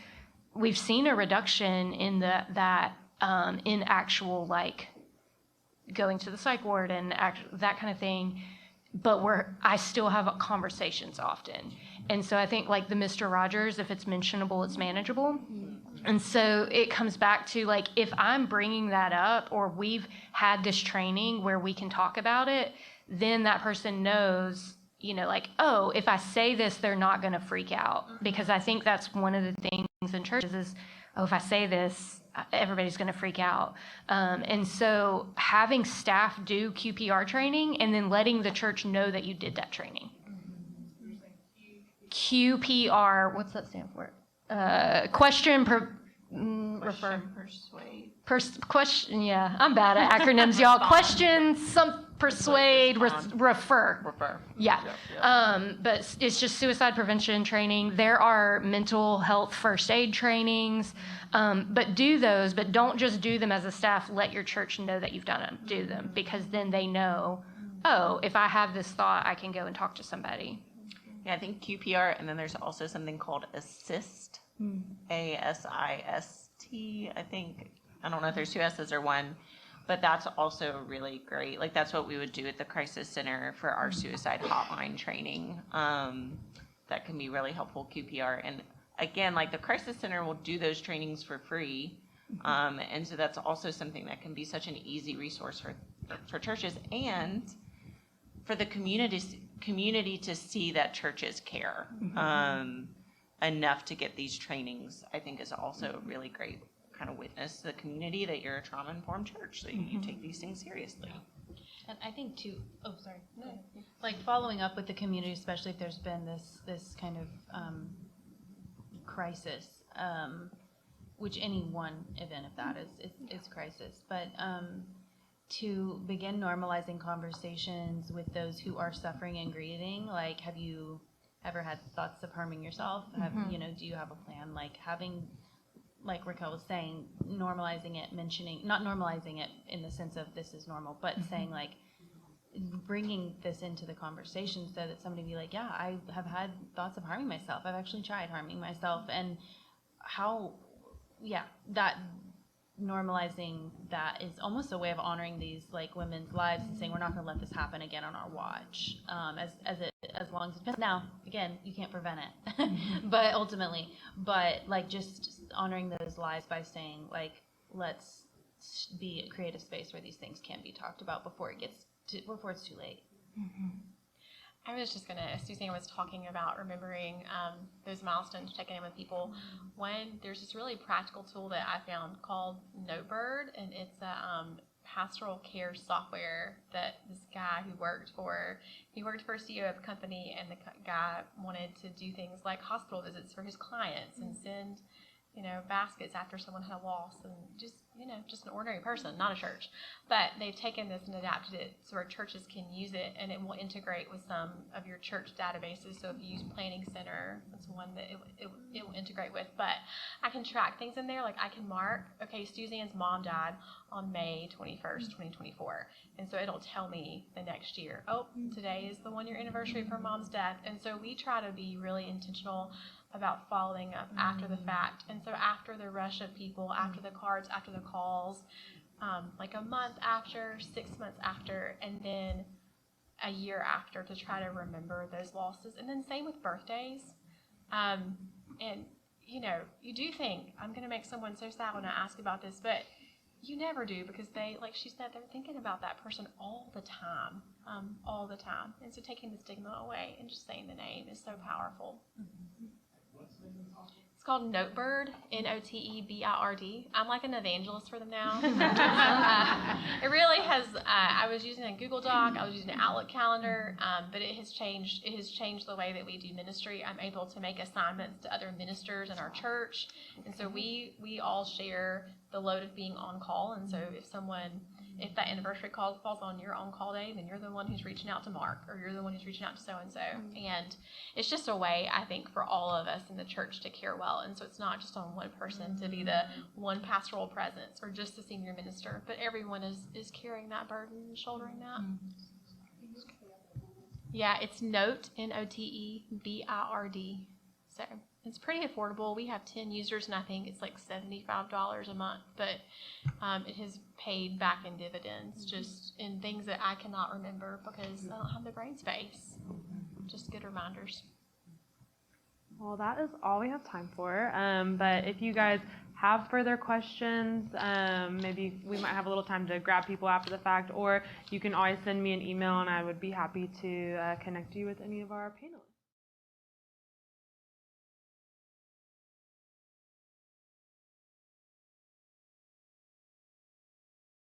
we've seen a reduction in that in actual like going to the psych ward and that kind of thing. But I still have conversations often. And so I think like the Mr. Rogers, if it's mentionable, it's manageable. And so it comes back to, like, if I'm bringing that up, or we've had this training where we can talk about it, then that person knows, like, oh, if I say this, they're not going to freak out. Because I think that's one of the things in churches is, oh, if I say this, everybody's going to freak out. And so having staff do QPR training and then letting the church know that you did that training. QPR, what's that stand for? Refer. Question, yeah, I'm bad at acronyms, y'all. Question, persuade, refer. Yeah. But it's just suicide prevention training. There are mental health first aid trainings. But do those, but don't just do them as a staff. Let your church know that you've done them. Do them, because then they know, oh, if I have this thought, I can go and talk to somebody. Yeah, I think QPR, and then there's also something called ASSIST, ASIST, I think. I don't know if there's 2 S's or 1, but that's also really great. Like, that's what we would do at the Crisis Center for our suicide hotline training. That can be really helpful, QPR. And again, like, the Crisis Center will do those trainings for free. And so that's also something that can be such an easy resource for churches and for the community to see that churches care enough to get these trainings. I think is also a really great kind of witness to the community that you're a trauma-informed church, so you take these things seriously. And I think too, like following up with the community, especially if there's been this kind of crisis, which any one event of that is crisis, but to begin normalizing conversations with those who are suffering and grieving. Like, have you ever had thoughts of harming yourself? Do you have a plan? Like, having, like Raquel was saying, normalizing it, not normalizing it in the sense of this is normal, but saying, like, bringing this into the conversation so that somebody be like, yeah, I have had thoughts of harming myself. I've actually tried harming myself. And that normalizing that is almost a way of honoring these, like, women's lives and saying, we're not going to let this happen again on our watch, as long as it's been. Now, again, you can't prevent it, but ultimately, like, just honoring those lives by saying, like, let's create a space where these things can be talked about before it's too late. I was just as Suzanne was talking about remembering those milestones, checking in with people. There's this really practical tool that I found called Notebird, and it's a pastoral care software that this guy he worked for a CEO of a company, and the guy wanted to do things like hospital visits for his clients and send baskets after someone had a loss, and just an ordinary person, not a church. But they've taken this and adapted it so our churches can use it, and it will integrate with some of your church databases. So if you use Planning Center, that's one that it will integrate with. But I can track things in there. Like, I can mark, okay, Suzanne's mom died on May 21st, 2024. And so it'll tell me the next year, oh, today is the 1-year anniversary of her mom's death. And so we try to be really intentional about following up after the fact. And so after the rush of people, after the cards, after the calls, like a month after, 6 months after, and then a year after, to try to remember those losses. And then same with birthdays. And, you do think, I'm going to make someone so sad when I ask about this, but you never do, because they, like she said, they're thinking about that person all the time. And so taking the stigma away and just saying the name is so powerful. It's called Notebird, Notebird. I'm like an evangelist for them now. It really has. I was using a Google Doc. I was using an Outlook calendar, but it has changed. It has changed the way that we do ministry. I'm able to make assignments to other ministers in our church, and so we all share the load of being on call. And so if that anniversary call falls on your on-call day, then you're the one who's reaching out to Mark, or you're the one who's reaching out to so-and-so. And it's just a way, I think, for all of us in the church to care well. And so it's not just on one person to be the one pastoral presence or just the senior minister, but everyone is carrying that burden and shouldering that. Yeah, it's Note, Notebird. So it's pretty affordable. We have 10 users, and I think it's like $75 a month. But it has paid back in dividends, just in things that I cannot remember because I don't have the brain space. Just good reminders. Well, that is all we have time for. But if you guys have further questions, maybe we might have a little time to grab people after the fact, or you can always send me an email and I would be happy to connect you with any of our panelists.